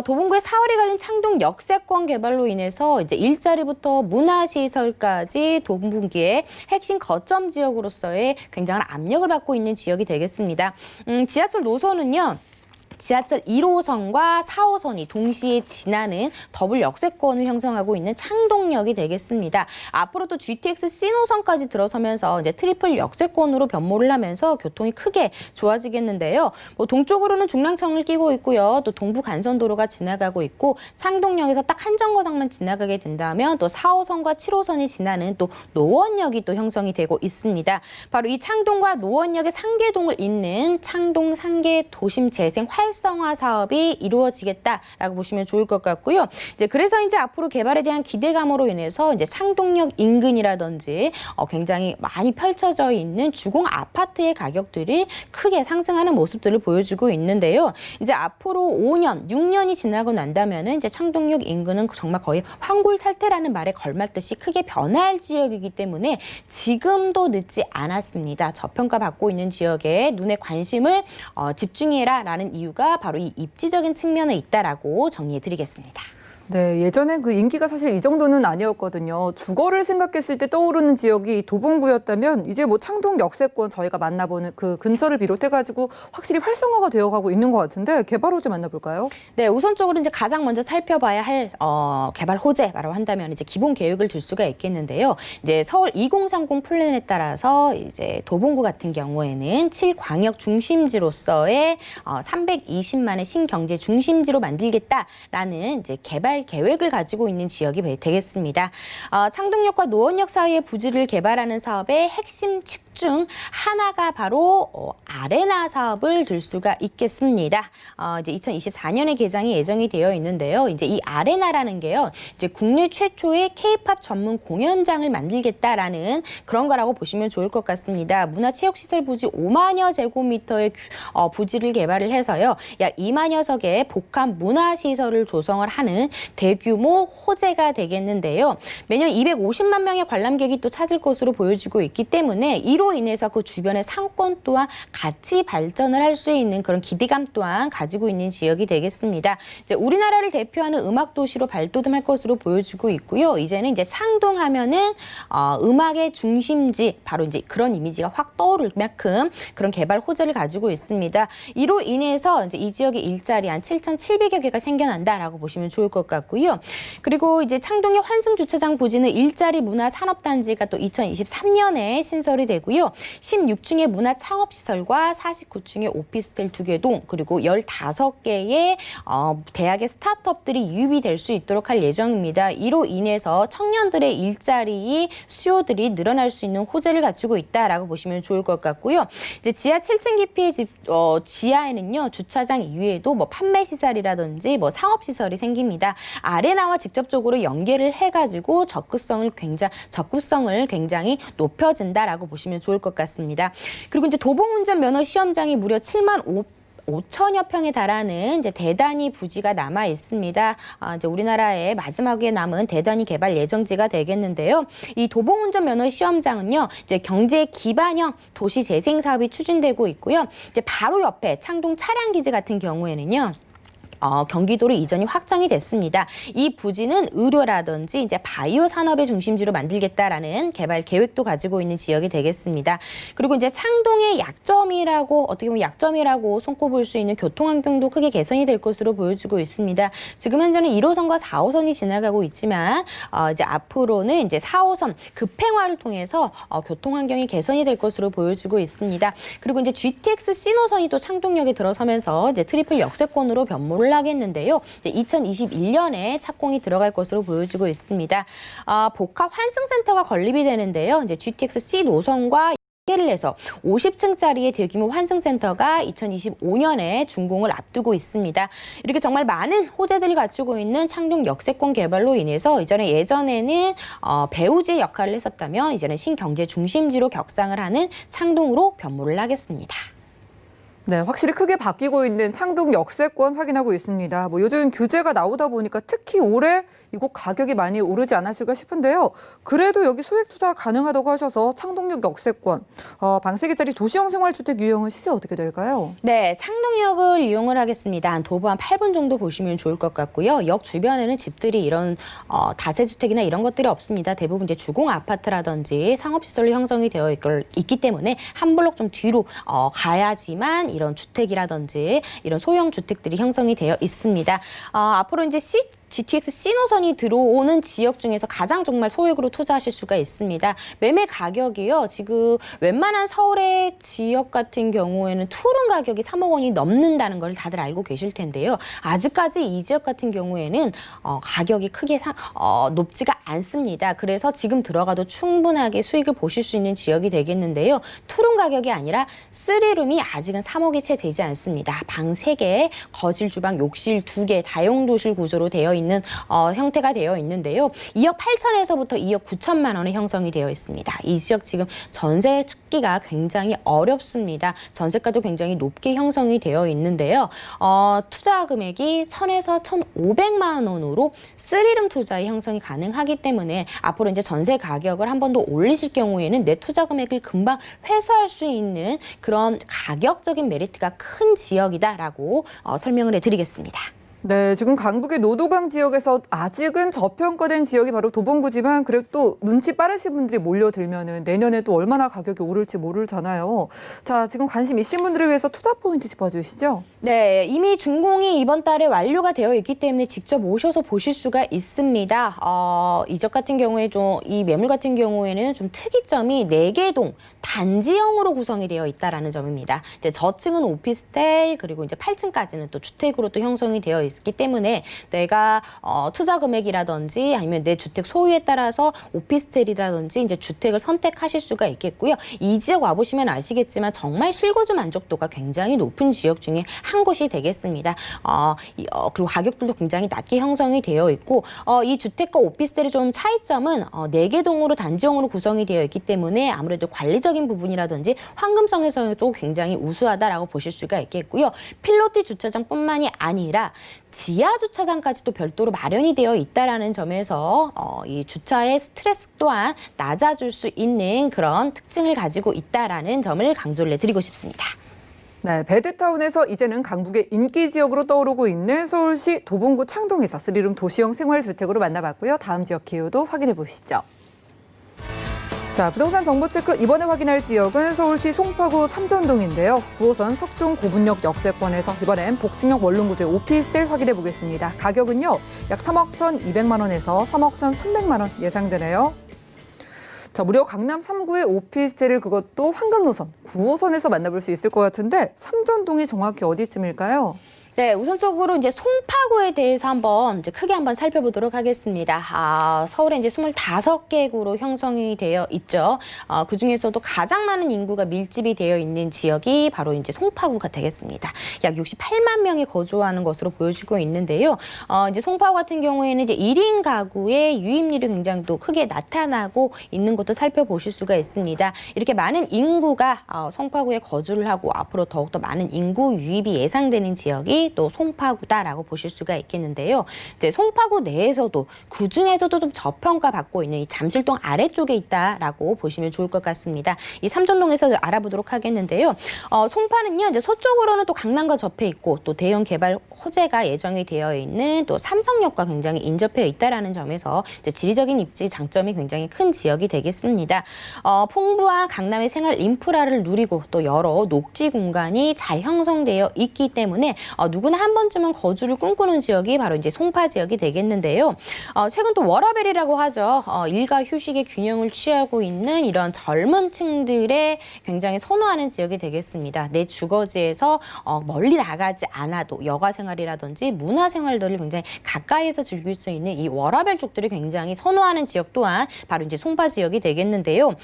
도봉구의 4월에 갈린 창동 역세권 개발로 인해서 이제 일자리부터 문화시설까지 도봉구의 핵심 거점 지역으로서의 굉장한 압력을 받고 있는 지역이 되겠습니다. 지하철 노선은요, 지하철 1호선과 4호선이 동시에 지나는 더블 역세권을 형성하고 있는 창동역이 되겠습니다. 앞으로 또 GTX C노선까지 들어서면서 이제 트리플 역세권으로 변모를 하면서 교통이 크게 좋아지겠는데요. 동쪽으로는 중랑천을 끼고 있고요. 또 동부 간선도로가 지나가고 있고 창동역에서 딱 한 정거장만 지나가게 된다면 또 4호선과 7호선이 지나는 또 노원역이 또 형성이 되고 있습니다. 바로 이 창동과 노원역의 상계동을 잇는 창동 상계 도심 재생 활성화 사업이 이루어지겠다라고 보시면 좋을 것 같고요. 이제 그래서 이제 앞으로 개발에 대한 기대감으로 인해서 이제 창동역 인근이라든지 굉장히 많이 펼쳐져 있는 주공 아파트의 가격들이 크게 상승하는 모습들을 보여주고 있는데요. 이제 앞으로 5년, 6년이 지나고 난다면은 이제 창동역 인근은 정말 거의 황골탈퇴라는 말에 걸맞듯이 크게 변화할 지역이기 때문에 지금도 늦지 않았습니다. 저평가 받고 있는 지역에 눈에 관심을 집중해라라는 이유가 바로 이 입지적인 측면에 있다라고 정리해드리겠습니다. 네, 예전엔 그 인기가 사실 이 정도는 아니었거든요. 주거를 생각했을 때 떠오르는 지역이 도봉구였다면 이제 뭐 창동 역세권 저희가 만나보는 그 근처를 비롯해가지고 확실히 활성화가 되어가고 있는 것 같은데 개발 호재 만나볼까요? 네, 우선적으로 이제 가장 먼저 살펴봐야 할 개발 호재라고 한다면 이제 기본 계획을 들 수가 있겠는데요. 이제 서울 2030 플랜에 따라서 이제 도봉구 같은 경우에는 7광역 중심지로서의 320만의 신경제 중심지로 만들겠다라는 이제 개발 계획을 가지고 있는 지역이 되겠습니다. 창동역과 노원역 사이의 부지를 개발하는 사업의 핵심 측 중 하나가 바로 아레나 사업을 들 수가 있겠습니다. 이제 2024년에 개장이 예정이 되어 있는데요. 이제 이 아레나라는 게요, 이제 국내 최초의 K-팝 전문 공연장을 만들겠다라는 그런 거라고 보시면 좋을 것 같습니다. 문화체육시설 부지 5만여 제곱미터의 부지를 개발을 해서요, 약 2만여 석의 복합 문화시설을 조성을 하는 대규모 호재가 되겠는데요. 매년 250만 명의 관람객이 또 찾을 것으로 보여지고 있기 때문에 이로 인해서 그 주변의 상권 또한 같이 발전을 할 수 있는 그런 기대감 또한 가지고 있는 지역이 되겠습니다. 이제 우리나라를 대표하는 음악 도시로 발돋움할 것으로 보여지고 있고요. 이제는 이제 창동하면은 음악의 중심지 바로 이제 그런 이미지가 확 떠오를 만큼 그런 개발 호재를 가지고 있습니다. 이로 인해서 이제 이 지역에 일자리 한 7,700여 개가 생겨난다라고 보시면 좋을 것 같고요. 그리고 이제 창동의 환승 주차장 부지는 일자리 문화 산업단지가 또 2023년에 신설이 되고요. 16층의 문화 창업시설과 49층의 오피스텔 2개 동 그리고 15개의 대학의 스타트업들이 유입이 될 수 있도록 할 예정입니다. 이로 인해서 청년들의 일자리 수요들이 늘어날 수 있는 호재를 갖추고 있다라고 보시면 좋을 것 같고요. 이제 지하 7층 깊이의 지하에는요 주차장 이외에도 뭐 판매 시설이라든지 뭐 상업 시설이 생깁니다. 아레나와 직접적으로 연계를 해가지고 접근성을 굉장히 높여진다라고 보시면 좋을 것 같습니다. 그리고 이제 도봉운전 면허 시험장이 무려 7만 5천여 평에 달하는 이제 대단위 부지가 남아 있습니다. 이제 우리나라의 마지막에 남은 대단위 개발 예정지가 되겠는데요. 이 도봉운전 면허 시험장은요, 이제 경제 기반형 도시 재생 사업이 추진되고 있고요. 이제 바로 옆에 창동 차량기지 같은 경우에는요. 경기도로 이전이 확정이 됐습니다. 이 부지는 의료라든지 이제 바이오 산업의 중심지로 만들겠다라는 개발 계획도 가지고 있는 지역이 되겠습니다. 그리고 이제 창동의 어떻게 보면 약점이라고 손꼽을 수 있는 교통 환경도 크게 개선이 될 것으로 보여지고 있습니다. 지금 현재는 1호선과 4호선이 지나가고 있지만 이제 앞으로는 이제 4호선 급행화를 통해서 교통 환경이 개선이 될 것으로 보여지고 있습니다. 그리고 이제 GTX 신호선이 또 창동역에 들어서면서 이제 트리플 역세권으로 변모를 하겠는데요. 이제 2021년에 착공이 들어갈 것으로 보여지고 있습니다. 복합 환승센터가 건립이 되는데요. 이제 GTX C 노선과 연계를 해서 50층짜리의 대규모 환승센터가 2025년에 준공을 앞두고 있습니다. 이렇게 정말 많은 호재들을 갖추고 있는 창동 역세권 개발로 인해서 예전에는 배후지의 역할을 했었다면 이제는 신경제 중심지로 격상을 하는 창동으로 변모를 하겠습니다. 네, 확실히 크게 바뀌고 있는 창동 역세권 확인하고 있습니다. 요즘 규제가 나오다 보니까 특히 올해 이곳 가격이 많이 오르지 않았을까 싶은데요. 그래도 여기 소액 투자가 가능하다고 하셔서 창동역 역세권, 방세개짜리 도시형 생활주택 유형은 시세 어떻게 될까요? 네, 창동역을 이용을 하겠습니다. 한 도보 한 8분 정도 보시면 좋을 것 같고요. 역 주변에는 집들이 이런 다세주택이나 이런 것들이 없습니다. 대부분 이제 주공 아파트라든지 상업시설로 형성이 되어 있기 때문에 한 블록 좀 뒤로 가야지만 이런 주택이라든지 이런 소형 주택들이 형성이 되어 있습니다. 앞으로 이제 GTX C노선이 들어오는 지역 중에서 가장 정말 소액으로 투자하실 수가 있습니다. 매매 가격이요. 지금 웬만한 서울의 지역 같은 경우에는 투룸 가격이 3억 원이 넘는다는 걸 다들 알고 계실 텐데요. 아직까지 이 지역 같은 경우에는 가격이 크게 높지가 않습니다. 그래서 지금 들어가도 충분하게 수익을 보실 수 있는 지역이 되겠는데요. 투룸 가격이 아니라 3룸이 아직은 3억이 채 되지 않습니다. 방 3개, 거실, 주방, 욕실 2개, 다용도실 구조로 되어 있는 형태가 되어 있는데요. 2억 8천에서부터 2억 9천만 원에 형성이 되어 있습니다. 이 지역 지금 전세 찾기가 굉장히 어렵습니다. 전세가도 굉장히 높게 형성이 되어 있는데요. 투자 금액이 1,000에서 1,500만 원으로 3룸 투자의 형성이 가능하기 때문에 앞으로 이제 전세 가격을 한 번 더 올리실 경우에는 내 투자 금액을 금방 회수할 수 있는 그런 가격적인 메리트가 큰 지역이다라고 설명을 해드리겠습니다. 네, 지금 강북의 노도강 지역에서 아직은 저평가된 지역이 바로 도봉구지만 그래도 또 눈치 빠르신 분들이 몰려들면은 내년에 또 얼마나 가격이 오를지 모르잖아요. 자, 지금 관심 있으신 분들을 위해서 투자 포인트 짚어주시죠. 네, 이미 준공이 이번 달에 완료가 되어 있기 때문에 직접 오셔서 보실 수가 있습니다. 이 집 같은 경우에 이 매물 같은 경우에는 좀 특이점이 4개 동 단지형으로 구성이 되어 있다라는 점입니다. 이제 저층은 오피스텔 그리고 이제 8층까지는 또 주택으로 또 형성이 되어 있기 때문에 내가 투자 금액이라든지 아니면 내 주택 소유에 따라서 오피스텔이라든지 이제 주택을 선택하실 수가 있겠고요. 이 지역 와보시면 아시겠지만 정말 실거주 만족도가 굉장히 높은 지역 중에 한 곳이 되겠습니다. 그리고 가격들도 굉장히 낮게 형성이 되어 있고 이 주택과 오피스텔의 좀 차이점은 4개 동으로 단지형으로 구성이 되어 있기 때문에 아무래도 관리적인 부분이라든지 환금성에서도 굉장히 우수하다라고 보실 수가 있겠고요. 필로티 주차장뿐만이 아니라 지하 주차장까지도 별도로 마련이 되어 있다라는 점에서 이 주차의 스트레스 또한 낮아줄 수 있는 그런 특징을 가지고 있다라는 점을 강조를 해드리고 싶습니다. 네, 베드타운에서 이제는 강북의 인기 지역으로 떠오르고 있는 서울시 도봉구 창동에서 3룸 도시형 생활주택으로 만나봤고요. 다음 지역 기후도 확인해 보시죠. 자, 부동산 정보 체크 이번에 확인할 지역은 서울시 송파구 삼전동인데요. 9호선 석촌 고분역 역세권에서 이번엔 복층형 원룸 구조의 오피스텔 확인해 보겠습니다. 가격은요, 약 3억 1,200만 원에서 3억 1,300만 원 예상되네요. 자, 무려 강남 3구의 오피스텔을 그것도 황금 노선 9호선에서 만나볼 수 있을 것 같은데 삼전동이 정확히 어디쯤일까요? 네, 우선적으로 이제 송파구에 대해서 한번 크게 한번 살펴보도록 하겠습니다. 서울에 이제 25개 구로 형성이 되어 있죠. 그 중에서도 가장 많은 인구가 밀집이 되어 있는 지역이 바로 이제 송파구가 되겠습니다. 약 68만 명이 거주하는 것으로 보여지고 있는데요. 이제 송파구 같은 경우에는 이제 1인 가구의 유입률이 굉장히 또 크게 나타나고 있는 것도 살펴보실 수가 있습니다. 이렇게 많은 인구가 송파구에 거주를 하고 앞으로 더욱더 많은 인구 유입이 예상되는 지역이 또 송파구다라고 보실 수가 있겠는데요. 이제 송파구 내에서도 그 중에서도 좀 저평가받고 있는 이 잠실동 아래쪽에 있다라고 보시면 좋을 것 같습니다. 이 삼전동에서 알아보도록 하겠는데요. 송파는요, 이제 서쪽으로는 또 강남과 접해 있고 또 대형 개발 호재가 예정이 되어 있는 또 삼성역과 굉장히 인접해 있다라는 점에서 이제 지리적인 입지 장점이 굉장히 큰 지역이 되겠습니다. 풍부한 강남의 생활 인프라를 누리고 또 여러 녹지 공간이 잘 형성되어 있기 때문에 누구나 한 번쯤은 거주를 꿈꾸는 지역이 바로 이제 송파 지역이 되겠는데요. 최근 또 워라밸이라고 하죠. 일과 휴식의 균형을 취하고 있는 이런 젊은 층들의 굉장히 선호하는 지역이 되겠습니다. 내 주거지에서 멀리 나가지 않아도 여가 생활이라든지 문화 생활들을 굉장히 가까이에서 즐길 수 있는 이 워라밸 쪽들이 굉장히 선호하는 지역 또한 바로 이제 송파 지역이 되겠는데요.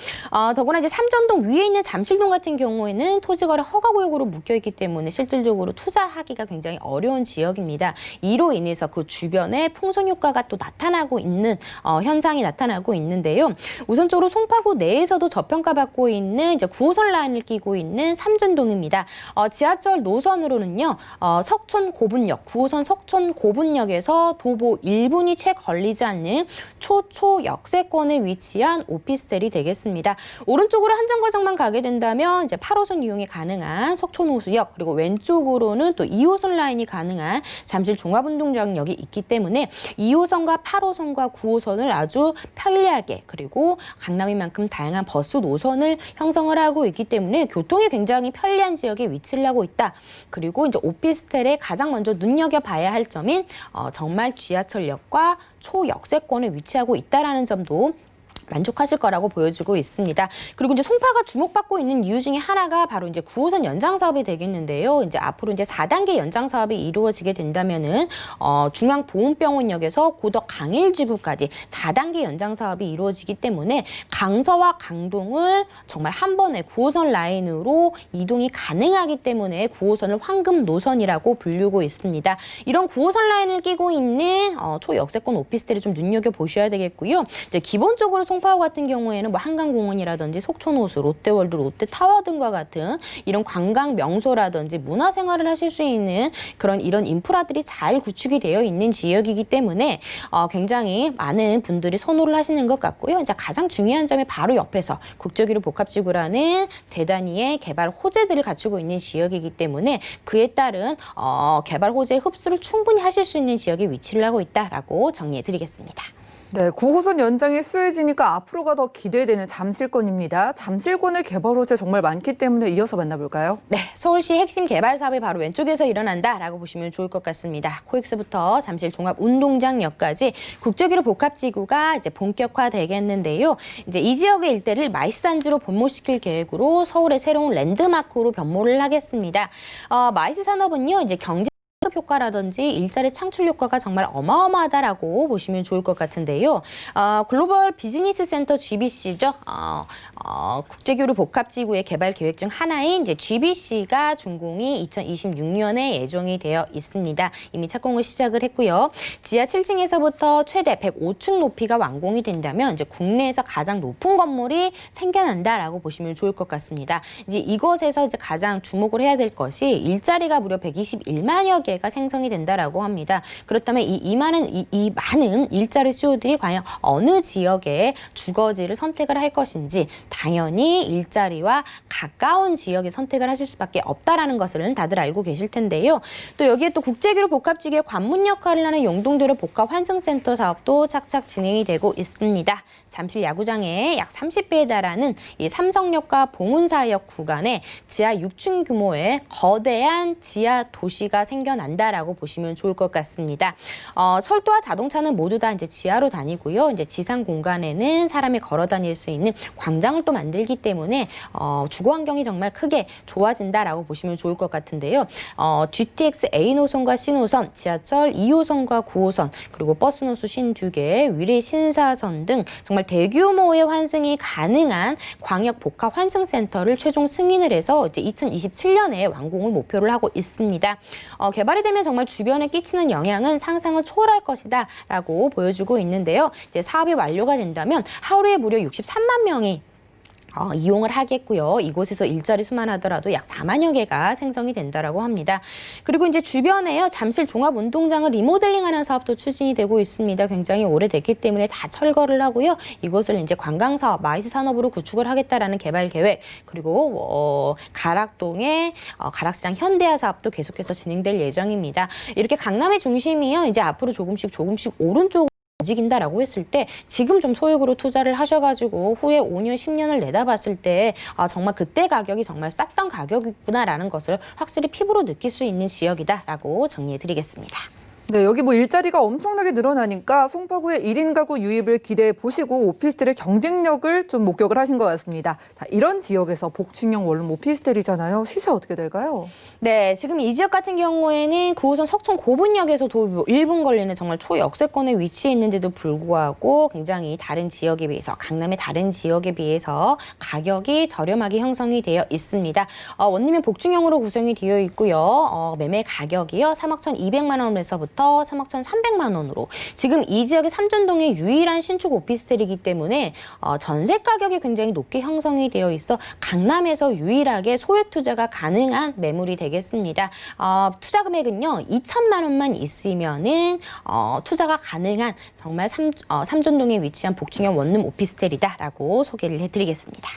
더구나 이제 삼전동 위에 있는 잠실동 같은 경우에는 토지거래 허가구역으로 묶여 있기 때문에 실질적으로 투자하기가 굉장히 어려운 지역입니다. 이로 인해서 그 주변에 풍선 효과가 또 나타나고 있는 현상이 나타나고 있는데요. 우선적으로 송파구 내에서도 저평가받고 있는 이제 9호선 라인을 끼고 있는 삼전동입니다. 지하철 노선으로는요, 석촌 고분역, 9호선 석촌 고분역에서 도보 1분이 채 걸리지 않는 초초 역세권에 위치한 오피스텔이 되겠습니다. 오른쪽으로 한 정거장만 가게 된다면 이제 8호선 이용이 가능한 석촌호수역, 그리고 왼쪽으로는 또 2호선 라인이 가능한 잠실 종합운동장역이 있기 때문에 2호선과 8호선과 9호선을 아주 편리하게, 그리고 강남인 만큼 다양한 버스 노선을 형성을 하고 있기 때문에 교통이 굉장히 편리한 지역에 위치를 하고 있다. 그리고 이제 오피스텔에 가장 먼저 눈여겨봐야 할 점인 정말 지하철역과 초역세권에 위치하고 있다라는 점도 만족하실 거라고 보여지고 있습니다. 그리고 이제 송파가 주목받고 있는 이유 중에 하나가 바로 이제 9호선 연장 사업이 되겠는데요. 이제 앞으로 이제 4단계 연장 사업이 이루어지게 된다면은 중앙보훈병원역에서 고덕 강일지구까지 4단계 연장 사업이 이루어지기 때문에 강서와 강동을 정말 한 번에 9호선 라인으로 이동이 가능하기 때문에 9호선을 황금 노선이라고 불리고 있습니다. 이런 9호선 라인을 끼고 있는 초역세권 오피스텔을 좀 눈여겨 보셔야 되겠고요. 이제 기본적으로 송파구 같은 경우에는 뭐 한강공원이라든지 속초호수, 롯데월드, 롯데타워 등과 같은 이런 관광 명소라든지 문화생활을 하실 수 있는 이런 인프라들이 잘 구축이 되어 있는 지역이기 때문에 굉장히 많은 분들이 선호를 하시는 것 같고요. 이제 가장 중요한 점이 바로 옆에서 국제기류 복합지구라는 대단위의 개발 호재들을 갖추고 있는 지역이기 때문에 그에 따른 개발 호재의 흡수를 충분히 하실 수 있는 지역에 위치를 하고 있다라고 정리해드리겠습니다. 네, 9호선 연장이 수해지니까 앞으로가 더 기대되는 잠실권입니다. 잠실권의 개발 호재 정말 많기 때문에 이어서 만나볼까요? 네, 서울시 핵심 개발 사업이 바로 왼쪽에서 일어난다라고 보시면 좋을 것 같습니다. 코엑스부터 잠실 종합운동장역까지 국제기류 복합지구가 이제 본격화되겠는데요. 이제 이 지역의 일대를 마이스단지로 변모시킬 계획으로 서울의 새로운 랜드마크로 변모를 하겠습니다. 마이스 산업은요, 이제 경제 상급 효과라든지 일자리 창출 효과가 정말 어마어마하다라고 보시면 좋을 것 같은데요. 글로벌 비즈니스 센터 GBC죠. 국제교류 복합지구의 개발 계획 중 하나인 이제 GBC가 준공이 2026년에 예정이 되어 있습니다. 이미 착공을 시작을 했고요. 지하 7층에서부터 최대 105층 높이가 완공이 된다면 이제 국내에서 가장 높은 건물이 생겨난다라고 보시면 좋을 것 같습니다. 이제 이곳에서 이제 가장 주목을 해야 될 것이 일자리가 무려 121만여 개가 생성이 된다라고 합니다. 그렇다면 이 많은 일자리 수요들이 과연 어느 지역의 주거지를 선택을 할 것인지 당연히 일자리와 가까운 지역에 선택을 하실 수밖에 없다라는 것을 다들 알고 계실 텐데요. 또 여기에 또 국제교류 복합지구의 관문 역할을 하는 용동도로 복합 환승센터 사업도 착착 진행이 되고 있습니다. 잠실 야구장에 약 30배에 달하는 이 삼성역과 봉은사역 구간에 지하 6층 규모의 거대한 지하 도시가 생겨난다라고 보시면 좋을 것 같습니다. 철도와 자동차는 모두 다 이제 지하로 다니고요. 이제 지상 공간에는 사람이 걸어 다닐 수 있는 광장을 또 만들기 때문에 주거 환경이 정말 크게 좋아진다라고 보시면 좋을 것 같은데요. GTX A 노선과 C 노선, 지하철 2호선과 9호선, 그리고 버스 노수 52개, 위례 신사선 등 정말 대규모의 환승이 가능한 광역 복합 환승센터를 최종 승인을 해서 이제 2027년에 완공을 목표를 하고 있습니다. 개발이 되면 정말 주변에 끼치는 영향은 상상을 초월할 것이다라고 보여주고 있는데요. 이제 사업이 완료가 된다면 하루에 무려 63만 명이 이용을 하겠고요. 이곳에서 일자리 수만 하더라도 약 4만여 개가 생성이 된다라고 합니다. 그리고 이제 주변에요. 잠실 종합운동장을 리모델링하는 사업도 추진이 되고 있습니다. 굉장히 오래됐기 때문에 다 철거를 하고요. 이곳을 이제 관광사업, 마이스 산업으로 구축을 하겠다라는 개발 계획, 그리고 가락동의 가락시장 현대화 사업도 계속해서 진행될 예정입니다. 이렇게 강남의 중심이요. 이제 앞으로 조금씩 오른쪽 움직인다라고 했을 때 지금 좀 소액으로 투자를 하셔가지고 후에 5년, 10년을 내다봤을 때 정말 그때 가격이 정말 쌌던 가격이구나라는 것을 확실히 피부로 느낄 수 있는 지역이다라고 정리해드리겠습니다. 네, 여기 뭐 일자리가 엄청나게 늘어나니까 송파구의 1인 가구 유입을 기대해 보시고 오피스텔의 경쟁력을 좀 목격을 하신 것 같습니다. 자, 이런 지역에서 복층형 원룸 오피스텔이잖아요. 시세 어떻게 될까요? 네, 지금 이 지역 같은 경우에는 9호선 석촌 고분역에서도 1분 걸리는 정말 초역세권에 위치해 있는데도 불구하고 굉장히 다른 지역에 비해서, 강남의 다른 지역에 비해서 가격이 저렴하게 형성이 되어 있습니다. 원룸이 복층형으로 구성이 되어 있고요. 매매 가격이요. 3억 1,200만 원에서부터 3억 1,300만 원으로 지금 이 지역의 삼전동의 유일한 신축 오피스텔이기 때문에 전세 가격이 굉장히 높게 형성이 되어 있어 강남에서 유일하게 소액 투자가 가능한 매물이 되겠습니다. 투자 금액은요 2천만 원만 있으면은 투자가 가능한 정말 삼전동에 위치한 복층형 원룸 오피스텔이다라고 소개를 해드리겠습니다.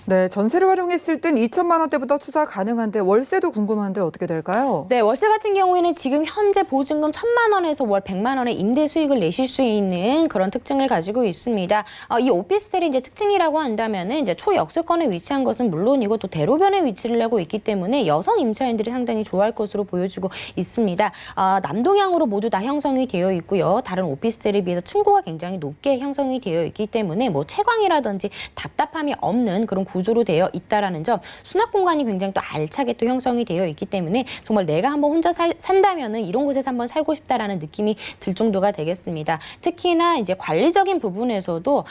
네, 전세를 활용했을 땐 2천만 원대부터 투자 가능한데 월세도 궁금한데 어떻게 될까요? 네, 월세 같은 경우에는 지금 현재 보증금 1,000만 원에서 월 100만 원의 임대 수익을 내실 수 있는 그런 특징을 가지고 있습니다. 이 오피스텔이 이제 특징이라고 한다면은 이제 초역세권에 위치한 것은 물론이고 또 대로변에 위치를 하고 있기 때문에 여성 임차인들이 상당히 좋아할 것으로 보여지고 있습니다. 남동향으로 모두 다 형성이 되어 있고요. 다른 오피스텔에 비해서 층고가 굉장히 높게 형성이 되어 있기 때문에 뭐 채광이라든지 답답함이 없는 그런 구조로 되어 있다라는 점, 수납 공간이 굉장히 또 알차게 또 형성이 되어 있기 때문에 정말 내가 한번 혼자 산다면은 이런 곳에서 한번 살고 싶다라는 느낌이 들 정도가 되겠습니다. 특히나 이제 관리적인 부분에서도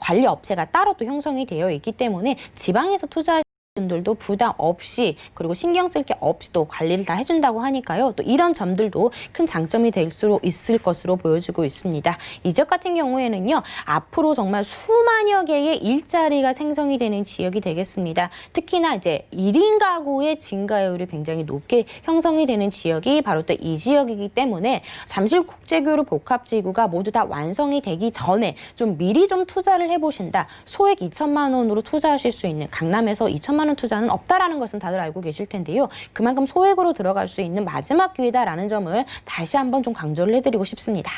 관리 업체가 따로 또 형성이 되어 있기 때문에 지방에서 투자 분들도 부담 없이 그리고 신경 쓸 게 없이 또 관리를 다 해준다고 하니까요. 또 이런 점들도 큰 장점이 될 수 있을 것으로 보여지고 있습니다. 이 지역 같은 경우에는요. 앞으로 정말 수만여 개의 일자리가 생성이 되는 지역이 되겠습니다. 특히나 이제 1인 가구의 증가율이 굉장히 높게 형성이 되는 지역이 바로 또 이 지역이기 때문에 잠실국제교류 복합지구가 모두 다 완성이 되기 전에 좀 미리 좀 투자를 해보신다. 소액 2천만 원으로 투자하실 수 있는 강남에서 2천만 원 투자는 없다라는 것은 다들 알고 계실 텐데요. 그만큼 소액으로 들어갈 수 있는 마지막 기회다라는 점을 다시 한번 좀 강조를 해드리고 싶습니다.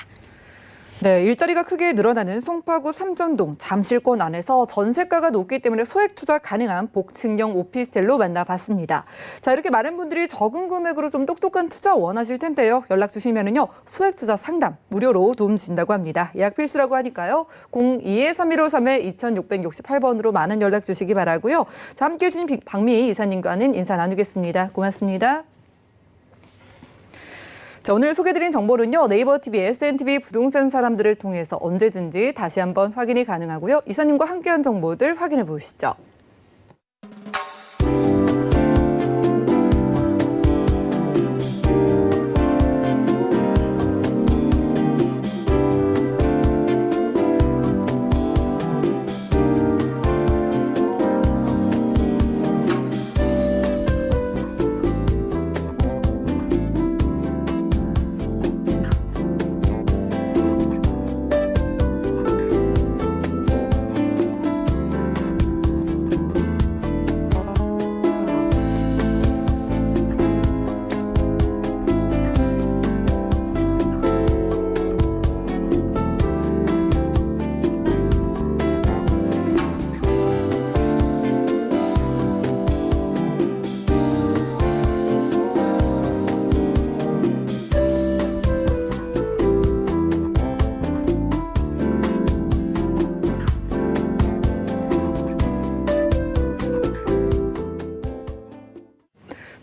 네, 일자리가 크게 늘어나는 송파구 삼전동 잠실권 안에서 전세가가 높기 때문에 소액 투자 가능한 복층형 오피스텔로 만나봤습니다. 자, 이렇게 많은 분들이 적은 금액으로 좀 똑똑한 투자 원하실 텐데요. 연락 주시면은요 소액 투자 상담 무료로 도움 주신다고 합니다. 예약 필수라고 하니까요. 02-3153-2668번으로 많은 연락 주시기 바라고요. 자, 함께해 주신 박미 이사님과는 인사 나누겠습니다. 고맙습니다. 자, 오늘 소개드린 정보는요. 네이버 TV, SNTV 부동산 사람들을 통해서 언제든지 다시 한번 확인이 가능하고요. 이사님과 함께한 정보들 확인해 보시죠.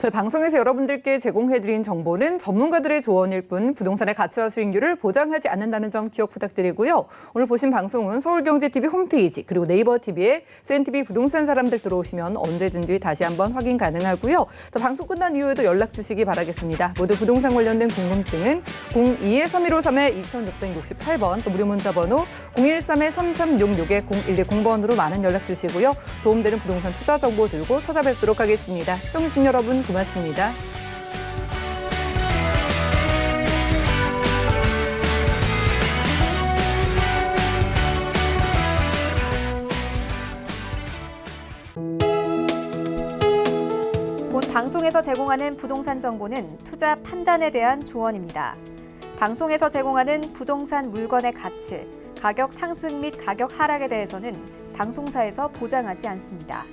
저희 방송에서 여러분들께 제공해드린 정보는 전문가들의 조언일 뿐 부동산의 가치와 수익률을 보장하지 않는다는 점 기억 부탁드리고요. 오늘 보신 방송은 서울경제TV 홈페이지 그리고 네이버 TV에 SNTV 부동산 사람들 들어오시면 언제든지 다시 한번 확인 가능하고요. 또 방송 끝난 이후에도 연락 주시기 바라겠습니다. 모두 부동산 관련된 궁금증은 02-315-2668번 또 무료 문자번호 013-3366-0110번으로 많은 연락 주시고요. 도움되는 부동산 투자 정보 들고 찾아뵙도록 하겠습니다. 시청해주신 여러분 고맙습니다. 본 방송에서 제공하는 부동산 정보는 투자 판단에 대한 조언입니다. 방송에서 제공하는 부동산 물건의 가치, 가격 상승 및 가격 하락에 대해서는 방송사에서 보장하지 않습니다.